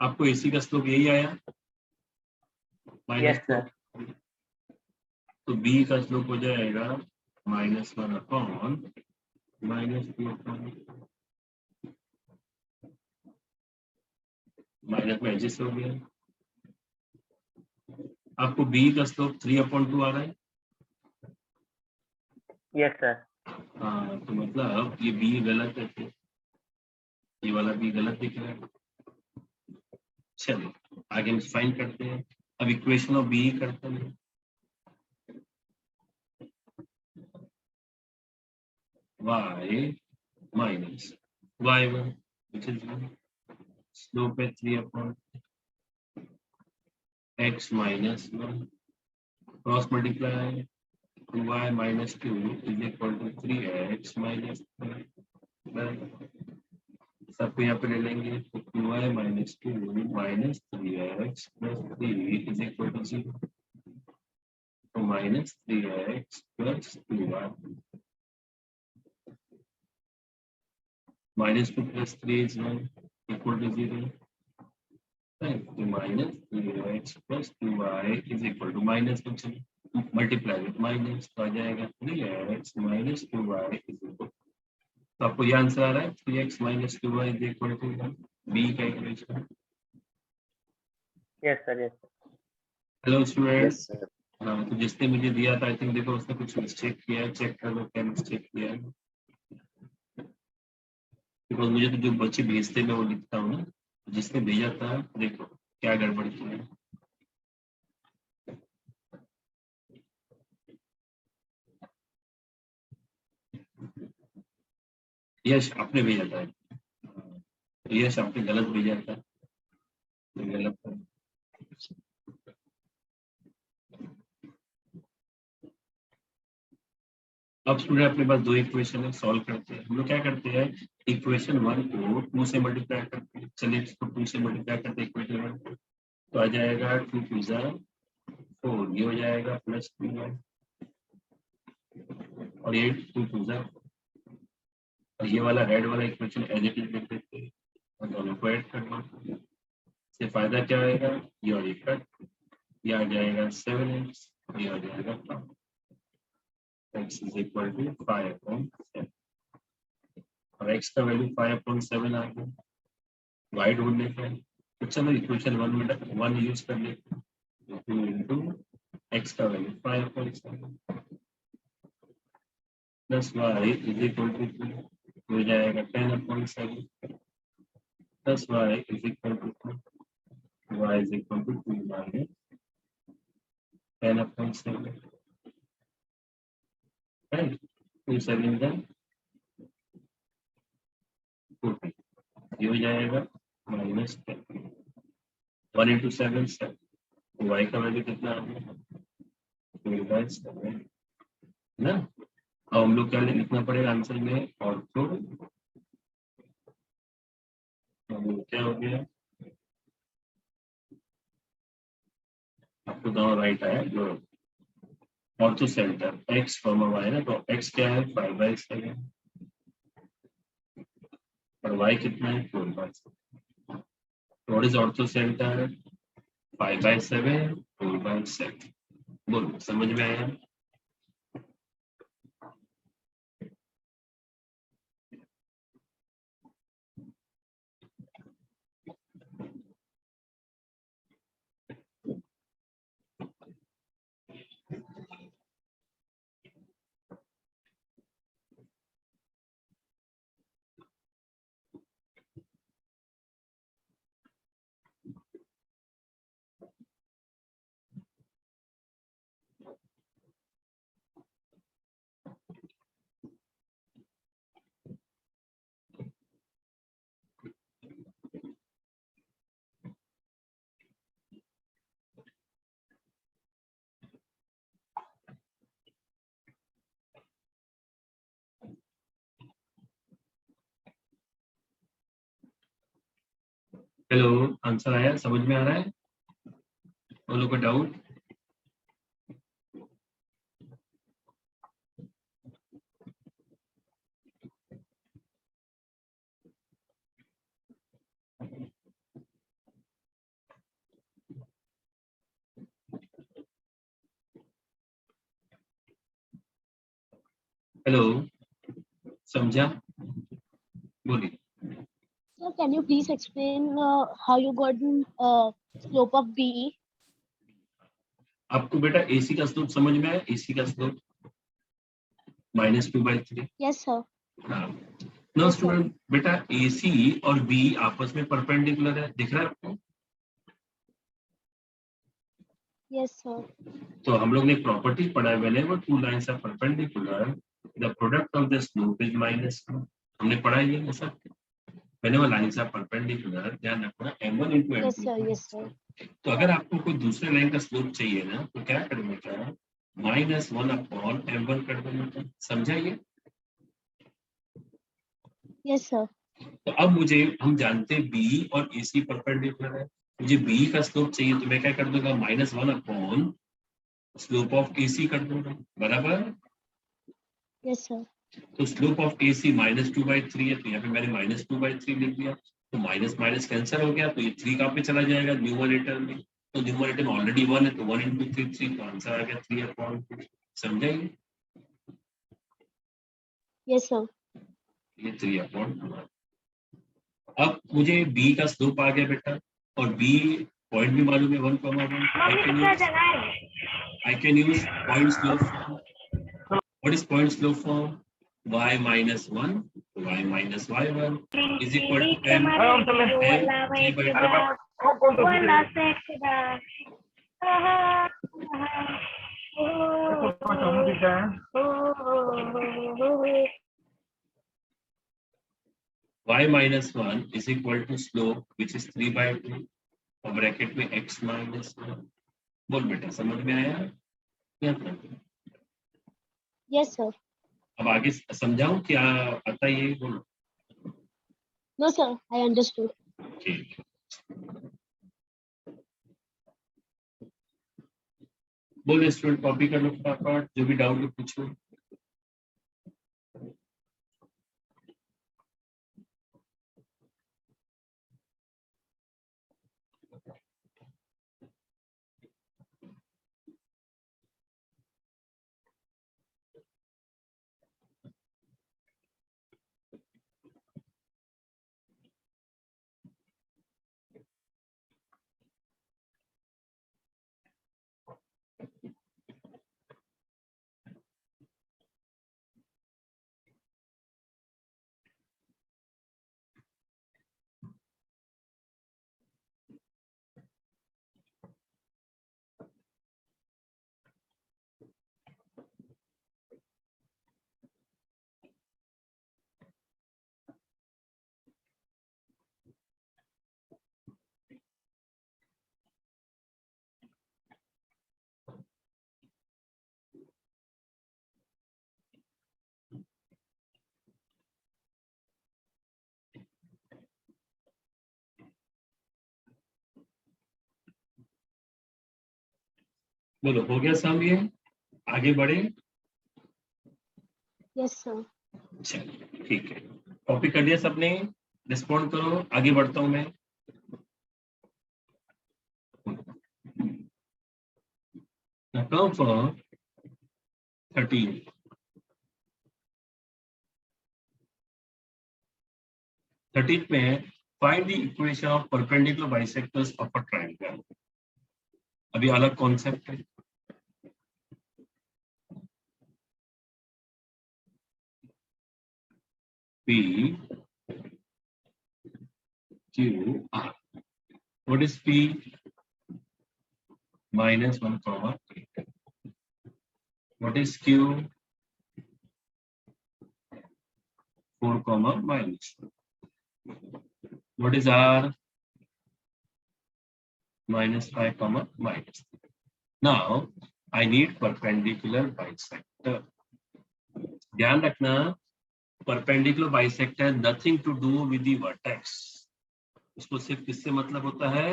S1: आपको एसी का स्लोप यही आया
S6: यस
S1: -2,
S6: सर।
S1: तो बी का स्लोप हो जाएगा -1 अपॉन -2 अपॉन माइनस में एडजस्ट हो गया। आपको बी का स्लोप 3/2 आ रहा है।
S6: Yes sir.
S1: हाँ तो मतलब ये बी गलत है, फिर ये वाला बी गलत दिख रहा है। चलो आगे हम फाइंड करते हैं। अब इक्वेशन ऑफ बी करते हैं। y minus y1 which is slope है 3/x -1 cross multiply 2y minus 2 is equal to 3x minus 1। सबको यहाँ पे ले लेंगे तो 2y minus 2 minus 3x plus 3 is equal to 0। तो minus 3x plus 2y -2 plus 3 is 1 equal to 0। तो minus 3x plus 2y is equal to minus function multiply with minus, तो आ जाएगा 3x minus 2y is equal। तो आपको ये answer आ रहा है 3x minus 2y is equal to B का equation.
S6: Yes sir. Yes
S1: hello student.
S7: Yes, sir.
S1: हाँ तो जिसने मुझे दिया था आई थिंक देखो उसने कुछ मिस्टेक किया है, चेक कर लो क्या मिस्टेक किया है। बिकॉज मुझे तो जो बच्चे भेजते मैं वो लिखता हूँ ना, जिसने भेजा था देखो क्या गड़बड़ किया है। यश आपने भेजा था, यश आपने गलत भेजा था, तो गलत था। अब स्टूडेंट अपने पास 2 इक्वेशन है, सॉल्व करते हैं। हम लोग क्या करते हैं, इक्वेशन 1 को 2 से मल्टीप्लाई करते हैं। चलिए इसको 2 से मल्टीप्लाई करते हैं इक्वेशन 1 को, तो आ जाएगा 2 2 4, ये हो जाएगा प्लस 2y और ये 2 2 और ये वाला रेड वाला इक्वेशन एज इट इज लिख देते हैं और दोनों को ऐड करना। इससे फायदा क्या होगा, ये और ये कट, ये आ जाएगा 7x, ये आ जाएगा 5। x इज इक्वल टू 5/7 और x का वैल्यू 5/7 आ गया। y ढूंढने का है तो चलो इक्वेशन 1 यूज कर लेते हैं। 2 इंटू x का value 5/7 plus y is equal to 2 हो जाएगा 10/7 plus y is equal to 2 y is equal to 2 minus 10/7 right 2 7 then 40 ये हो जाएगा माइनस 10 1 इंटू 7 7 y का वैल्यू कितना आ गया 2/7 ना। अब हम लोग क्या लिखना पड़ेगा आंसर में और तो क्या हो गया आपको दोनों राइट आया जो ऑर्थो सेंटर x y ना तो x क्या है 5/7 और y कितना है 4/7। व्हाट इज ऑर्थो सेंटर 5/7 4/7 बोलो समझ में आया। हेलो आंसर आया समझ में आ रहा है बोलो कोई डाउट। हेलो समझा बोलिए।
S5: Sir, can you please explain how you got slope of BE?
S1: आपको बेटा AC का स्लोप समझ में आया AC का स्लोप -2/3
S5: Yes, sir.
S1: हाँ नो
S5: Yes, sir.
S1: स्टूडेंट बेटा AC और B आपस में परपेंडिकुलर है दिख रहा है आपको।
S5: Yes, sir.
S1: तो हम लोग ने प्रॉपर्टी पढ़ा है whenever two lines are perpendicular the product of the slope is -2 हमने पढ़ा है ये सब whenever lines are perpendicular ध्यान रखना m1 into
S5: Yes,
S1: m2
S5: sir. Yes, sir.
S1: तो अगर आपको कोई दूसरे लाइन का स्लोप चाहिए ना तो क्या करने का -1/m1 कर देना था समझा ये।
S5: Yes, sir.
S1: तो अब मुझे हम जानते हैं बी और AC परपेंडिकुलर है मुझे बी का स्लोप चाहिए तो मैं क्या कर दूंगा -1 स्लोप ऑफ AC कर दूंगा बराबर।
S5: Yes, sir.
S1: तो स्लोप ऑफ AC -2/3 है तो यहाँ पे मैंने -2/3 लिख दिया तो माइनस माइनस कैंसिल हो गया तो ये 3 कहाँ पे चला जाएगा न्यूमरेटर में तो न्यूमरेटर में ऑलरेडी 1 है तो 1 into 3 3 तो आंसर आ गया 3/2 समझाइए
S5: Yes, sir.
S1: ये 3/2। अब मुझे B का स्लोप आ गया बेटा और B पॉइंट भी मालूम है 1,1 I can use point slope form. What is point slope form? Y minus 1 y minus y1 is equal to m 3/2 y minus 1 is equal to slope which is 3/2 और bracket में x minus 1 बोल बेटा समझ में आया क्या
S5: Yes, sir.
S1: अब आगे समझाऊं क्या आता है ये बोलो
S5: No, sir. I understood.
S1: ठीक बोलो स्टूडेंट कॉपी कर लो फटाफट जो भी डाउट है पूछो। बोलो हो गया सम, ये आगे बढ़े?
S5: Yes, sir.
S1: चलिए ठीक है, कॉपी कर दिया सबने, रिस्पॉन्ड करो, आगे बढ़ता हूं मैं। Now come for 13. 13 में find the equation of perpendicular bisectors of a triangle. अभी अलग कॉन्सेप्ट है। P Q R. What is P? -1, -8. What is Q? 4, -1. What is R? -5, -3. Now I need perpendicular bisector. ध्यान रखना, perpendicular bisector nothing to do with the vertex. उसको सिर्फ किससे मतलब होता है?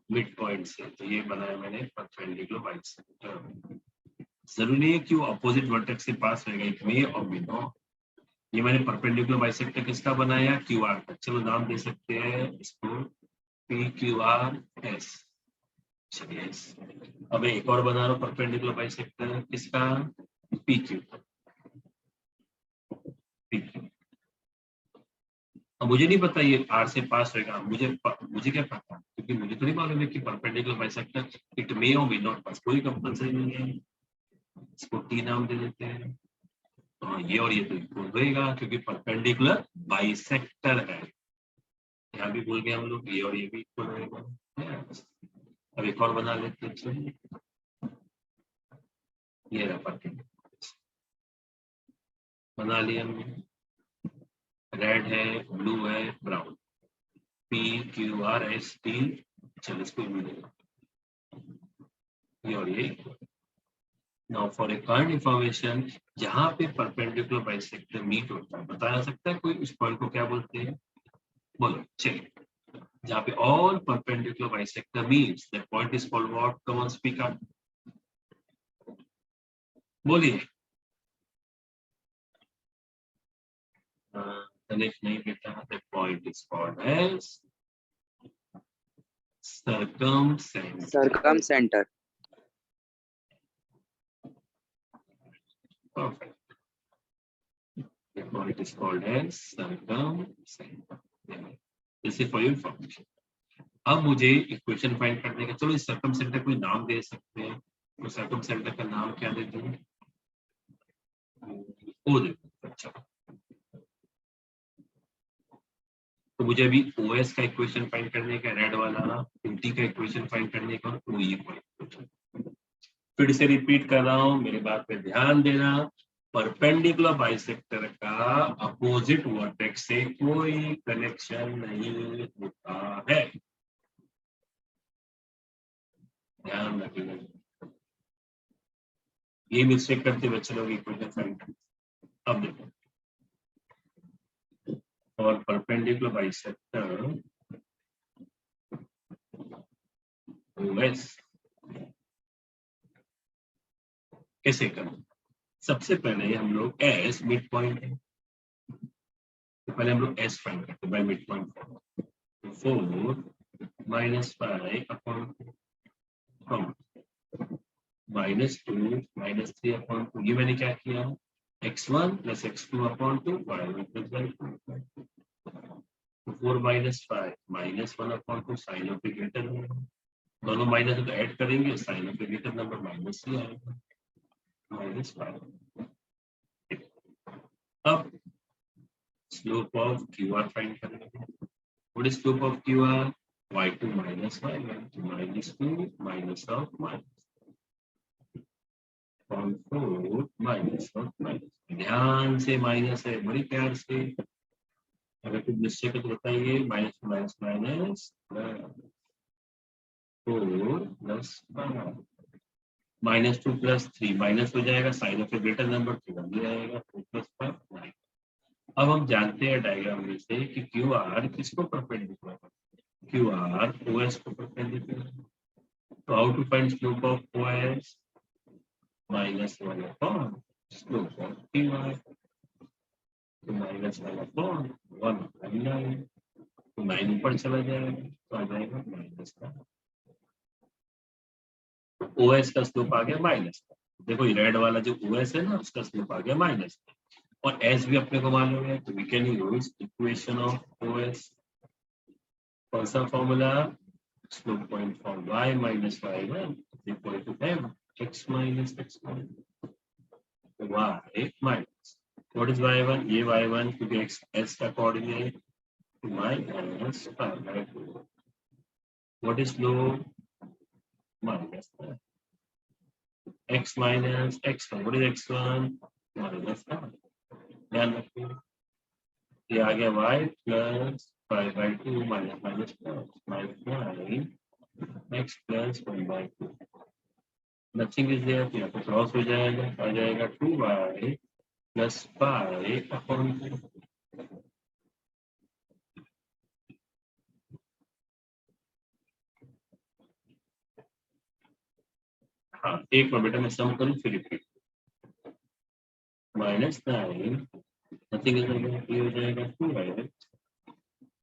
S1: मिड पॉइंट से। तो ये बनाया मैंने परपेंडिकुलर बाइसेक्टर। जरूरी नहीं है कि वो अपोजिट वर्टेक्स से पास होगा, इट मे और मे नॉट। ये मैंने परपेंडिकुलर बाइसेक्टर किसका बनाया? क्यू आर का। चलो नाम दे सकते हैं इसको पी क्यू आर एस। चलिए अब एक और बना रहा हूं परपेंडिकुलर बाइसेक्टर, किसका? P Q. अब मुझे नहीं पता ये आर से पास होगा, मुझे क्या पता, क्योंकि मुझे तो नहीं मालूम है कि परपेंडिकुलर बाइसेक्टर इट मे और मे नॉट पास, कोई कंपल्सरी नहीं है। इसको टी नाम दे देते हैं। तो ये और ये तो इक्वल होएगा क्योंकि परपेंडिकुलर बाइसेक्टर है। यहाँ भी भूल गए हम लोग, ये और ये भी इक्वल होएगा। अब एक और बना लेते हैं। चलिए ये रहा परपेंडिकुलर, बना लिया हमने। रेड है, ब्लू है, brown. P Q R S T. चलो इसको मिलेगा ये और ये। Now for a current information, जहां पे परपेंडिकुलर बाइसेक्टर मीट होता है, बताया सकता है कोई उस पॉइंट को क्या बोलते हैं? बोलो चलिए। जहां पे all perpendicular bisector meets, that point is called what? Come on speak up, बोलिए। कनेक्ट नहीं बेटा, that point is called as circumcenter.
S3: circumcenter.
S1: Perfect. The point is called as circumcenter. This is for your information. अब मुझे equation find करने का, चलो इस सर्कमसेंटर कोई नाम दे सकते हैं। तो सर्कमसेंटर का नाम क्या देते हैं? ओ देते। अच्छा, तो मुझे अभी ओएस का इक्वेशन फाइंड करने का, रेड वाला, टी का इक्वेशन फाइंड करने का, ओ ये इक्वेशन। फिर से रिपीट कर रहा हूं, मेरी बात पे ध्यान देना। परपेंडिकुलर बाइसेक्टर का अपोजिट वर्टेक्स से कोई कनेक्शन नहीं होता है, ध्यान रखिएगा। ये मिस्टेक करते बच्चे लोग इक्वेशन फाइंड करते। अब देखो, और परपेंडिकुलर बाइसेक्टर ओएस कैसे करें? सबसे पहले हम लोग एस मिड पॉइंट है, तो पहले हम लोग एस फाइंड करते हैं by mid point. 4 -5 upon -2 -3 upon 2। ये मैंने क्या किया? x1 + x2 upon 2 y1 + y2। 4 -5 -1 अपॉन 2 sign of a greater number, दोनों माइनस है तो ऐड करेंगे, sign of a greater number minus ही आएगा, -5। अब slope of Q R find करेंगे। What is slope of Q R? y2 - y1, -2 minus of minus 4 minus of minus. ध्यान से माइनस है, बड़ी प्यार से, अगर कुछ मिस्टेक है तो बताइए। माइनस माइनस माइनस 4 + -2 + 3 माइनस हो जाएगा, sign of a greater number 3 आएगा, 4 + 5 9। अब हम जानते हैं डायग्राम में से कि क्यू आर किसको परपेंडिकुलर है? क्यू आर ओएस को परपेंडिकुलर है। So how to find slope of OS? Minus 1 upon slope of PY. तो माइनस 1 अपॉन 1 9, तो 9 ऊपर चला जाएगा तो आ जाएगा माइनस का। ओएस का स्लोप आ गया माइनस का। देखो ये रेड वाला जो ओएस है ना उसका स्लोप आ गया माइनस का, और एस भी अपने को मालूम है तो we can use equation of OS. कौन सा formula? Slope point for y minus y1 equal to m x minus x1 y minus what is y1? ये y1 क्योंकि x s का coordinate minus pi 2। What is slope? Minus x minus x1। What is x1? Minus का। ध्यान रखिए ये आ गया y plus pi by 2 minus minus plus minus x plus 1 by 2। Nothing is there, यहाँ पे क्रॉस हो जाएगा, आ जाएगा 2y प्लस पाई अपॉन 2। हाँ एक बार बेटा मैं सम करूँ फिर repeat. Minus 9 nothing is there, ये हो जाएगा 2y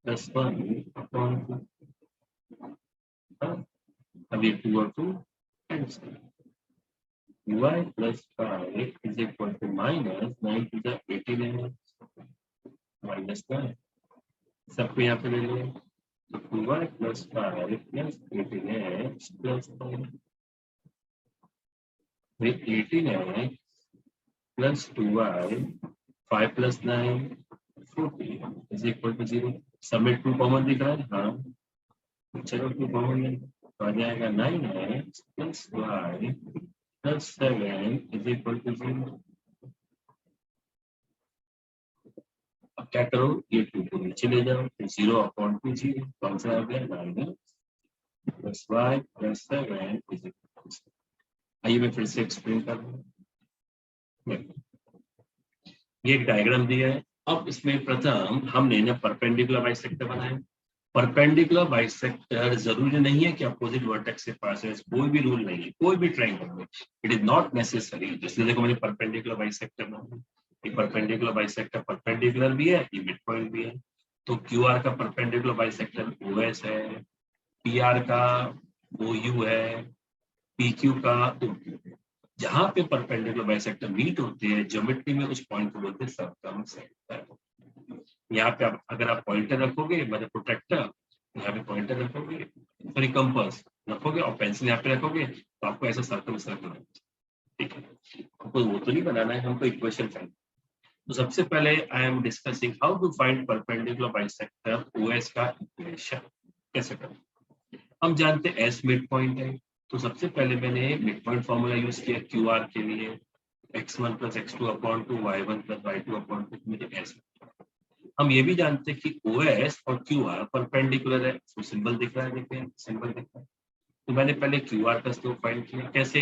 S1: प्लस 1 अपॉन 2। अब ये 2 और 2 cancel. y plus 5 is equal to minus 9 to the 18 है minus 9। सबको यहाँ पे ले लो तो 2y plus 5 plus 18x plus 5। 18x plus 2y 5 plus 9 14 is equal to 0। Submit 2 common दिख रहा है? हाँ चलो 2 कॉमन ले तो आ जाएगा 9x plus y plus 7 is equal to 0। अब क्या करो ये 2 को नीचे ले जाओ तो 0 अपॉन 2 0 कौन सा आ गया? Minus plus y plus 7 is equal to. आइए मैं फिर से एक्सप्लेन कर रहा हूँ। ये एक डायग्राम दिया है। अब इसमें प्रथम हमने ना परपेंडिकुलर बाइसेक्टर बनाए। परपेंडिकुलर बाइसेक्टर जरूरी नहीं है कि अपोजिट वर्टेक्स के पास है, कोई भी रूल नहीं है, कोई भी ट्रायंगल में इट इज नॉट नेसेसरी। जैसे देखो मैंने परपेंडिकुलर बाइसेक्टर बनाया, ये परपेंडिकुलर बाइसेक्टर परपेंडिकुलर भी है, ये मिड पॉइंट भी है। तो क्यूआर का परपेंडिकुलर बाइसेक्टर ओएस है, पीआर का ओयू है, पीक्यू का ओक्यू है। जहां पे परपेंडिकुलर बाइसेक्टर मीट होते हैं ज्योमेट्री में उस पॉइंट को बोलते हैं सर्कम सेंटर। यहाँ पे आप अगर आप पॉइंटर रखोगे मतलब प्रोटेक्टर, यहाँ पे पॉइंटर रखोगे, सॉरी कंपास रखोगे और पेंसिल यहाँ पे रखोगे तो आपको ऐसा सर्कल सर्कल, ठीक है। हमको वो तो नहीं बनाना है, हमको इक्वेशन फाइंड। तो सबसे पहले I am discussing how to find perpendicular bisector OS का इक्वेशन कैसे करें। हम जानते हैं एस मिड पॉइंट है, तो सबसे पहले मैंने मिड पॉइंट फॉर्मूला यूज किया क्यूआर के लिए, x1 plus x2 upon 2 y1 plus y2 upon 2 मुझे एस। हम ये भी जानते हैं कि OS और QR परपेंडिकुलर है, तो सिंबल दिख रहा है, देखिए सिंबल दिख रहा है। तो मैंने पहले QR का स्लोप फाइंड किया, कैसे?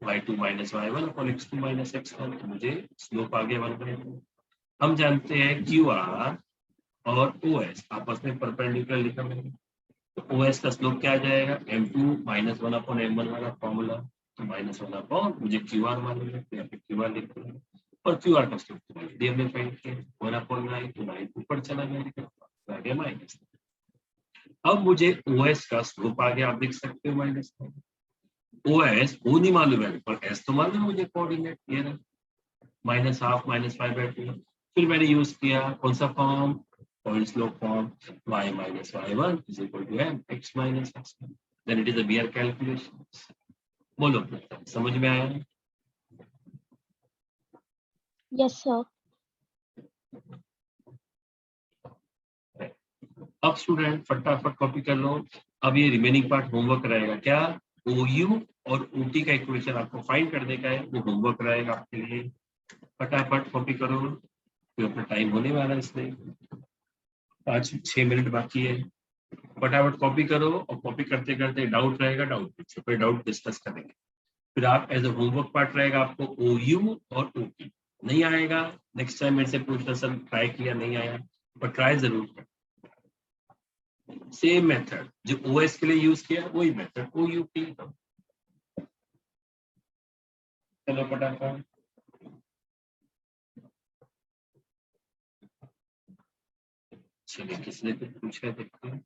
S1: y2 minus y1 upon x2 minus x1, तो मुझे स्लोप आ गया 1/2। हम जानते हैं QR और OS आपस में परपेंडिकुलर लिखा मैंने, तो OS का स्लोप क्या आ जाएगा? m2 माइनस 1 अपॉन m1 वाला फॉर्मूला, तो माइनस 1 अपॉन मुझे QR मालूम है तो यहाँ पे QR लिख रहा है, और क्यूआर का स्लोप डी हमने फाइंड किया 1 अपॉन 9, तो 9 ऊपर चला गया माइनस। अब मुझे ओएस का स्लोप आ गया, आप देख सकते हो माइनस। ओएस वो नहीं मालूम है पर एस तो मालूम है मुझे, कोऑर्डिनेट ये रहा माइनस हाफ माइनस 5/2। फिर मैंने यूज किया कौन सा form? Point slope form, y minus y1 is equal to m x minus x1, then it is a bare calculation. बोलो समझ में आया?
S5: Yes, sir.
S1: अब स्टूडेंट फटाफट कॉपी कर लो। अब ये रिमेनिंग पार्ट होमवर्क रहेगा, क्या? OU और OT का इक्वेशन आपको फाइंड करने का है, वो होमवर्क रहेगा आपके लिए। फटाफट कॉपी करो, तो अपना टाइम होने वाला है इसमें, 5-6 मिनट बाकी है। फटाफट कॉपी करो, और कॉपी करते करते डाउट रहेगा, डाउट पूछो, फिर डाउट डिस्कस करेंगे। फिर आप एज अ होमवर्क पार्ट रहेगा आपको OU और OT। नहीं आएगा नेक्स्ट टाइम मेरे से पूछना, सर ट्राई किया नहीं आया, पर ट्राई जरूर कर। सेम मेथड जो OS के लिए यूज किया वही मेथड OUT, चलो फटाफट। चलिए किसने कुछ पूछा देखते हैं।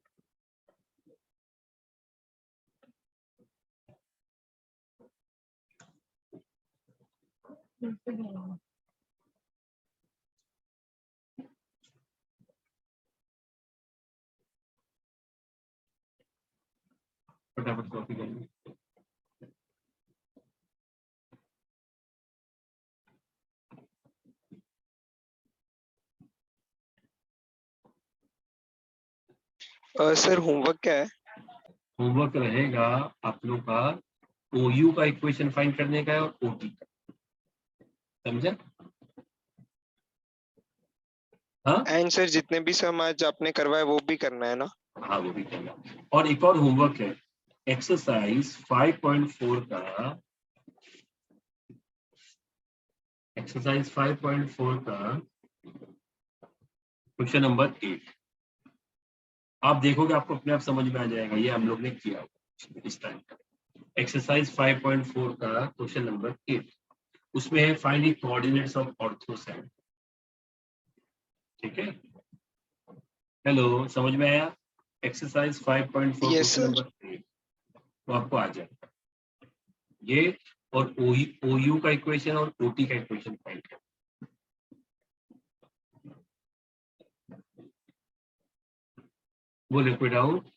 S1: फटाफट कॉपी करिए।
S4: सर होमवर्क क्या है?
S1: होमवर्क रहेगा आप लोग का OU का इक्वेशन फाइंड करने का है और OT का, समझा? हाँ
S4: एंड सर जितने भी सम आज आपने करवाए वो भी करना है ना?
S1: हाँ, वो भी करना। और एक और होमवर्क है, एक्सरसाइज 5.4 का, एक्सरसाइज 5.4 का क्वेश्चन नंबर 8। आप देखोगे आपको अपने आप समझ में आ जाएगा, ये हम लोग ने किया हुआ इस टाइम। एक्सरसाइज 5.4 का क्वेश्चन नंबर 8, उसमें है फाइंडिंग कोऑर्डिनेट्स ऑफ ऑर्थोसेंट। ठीक है, हेलो, समझ में आया? Exercise 5.4
S4: yes
S1: question
S4: sir.
S1: Number 8 तो आपको आ जाएगा ये, और OU का इक्वेशन और OT का इक्वेशन फाइंड कर। वो लिक्विड आउट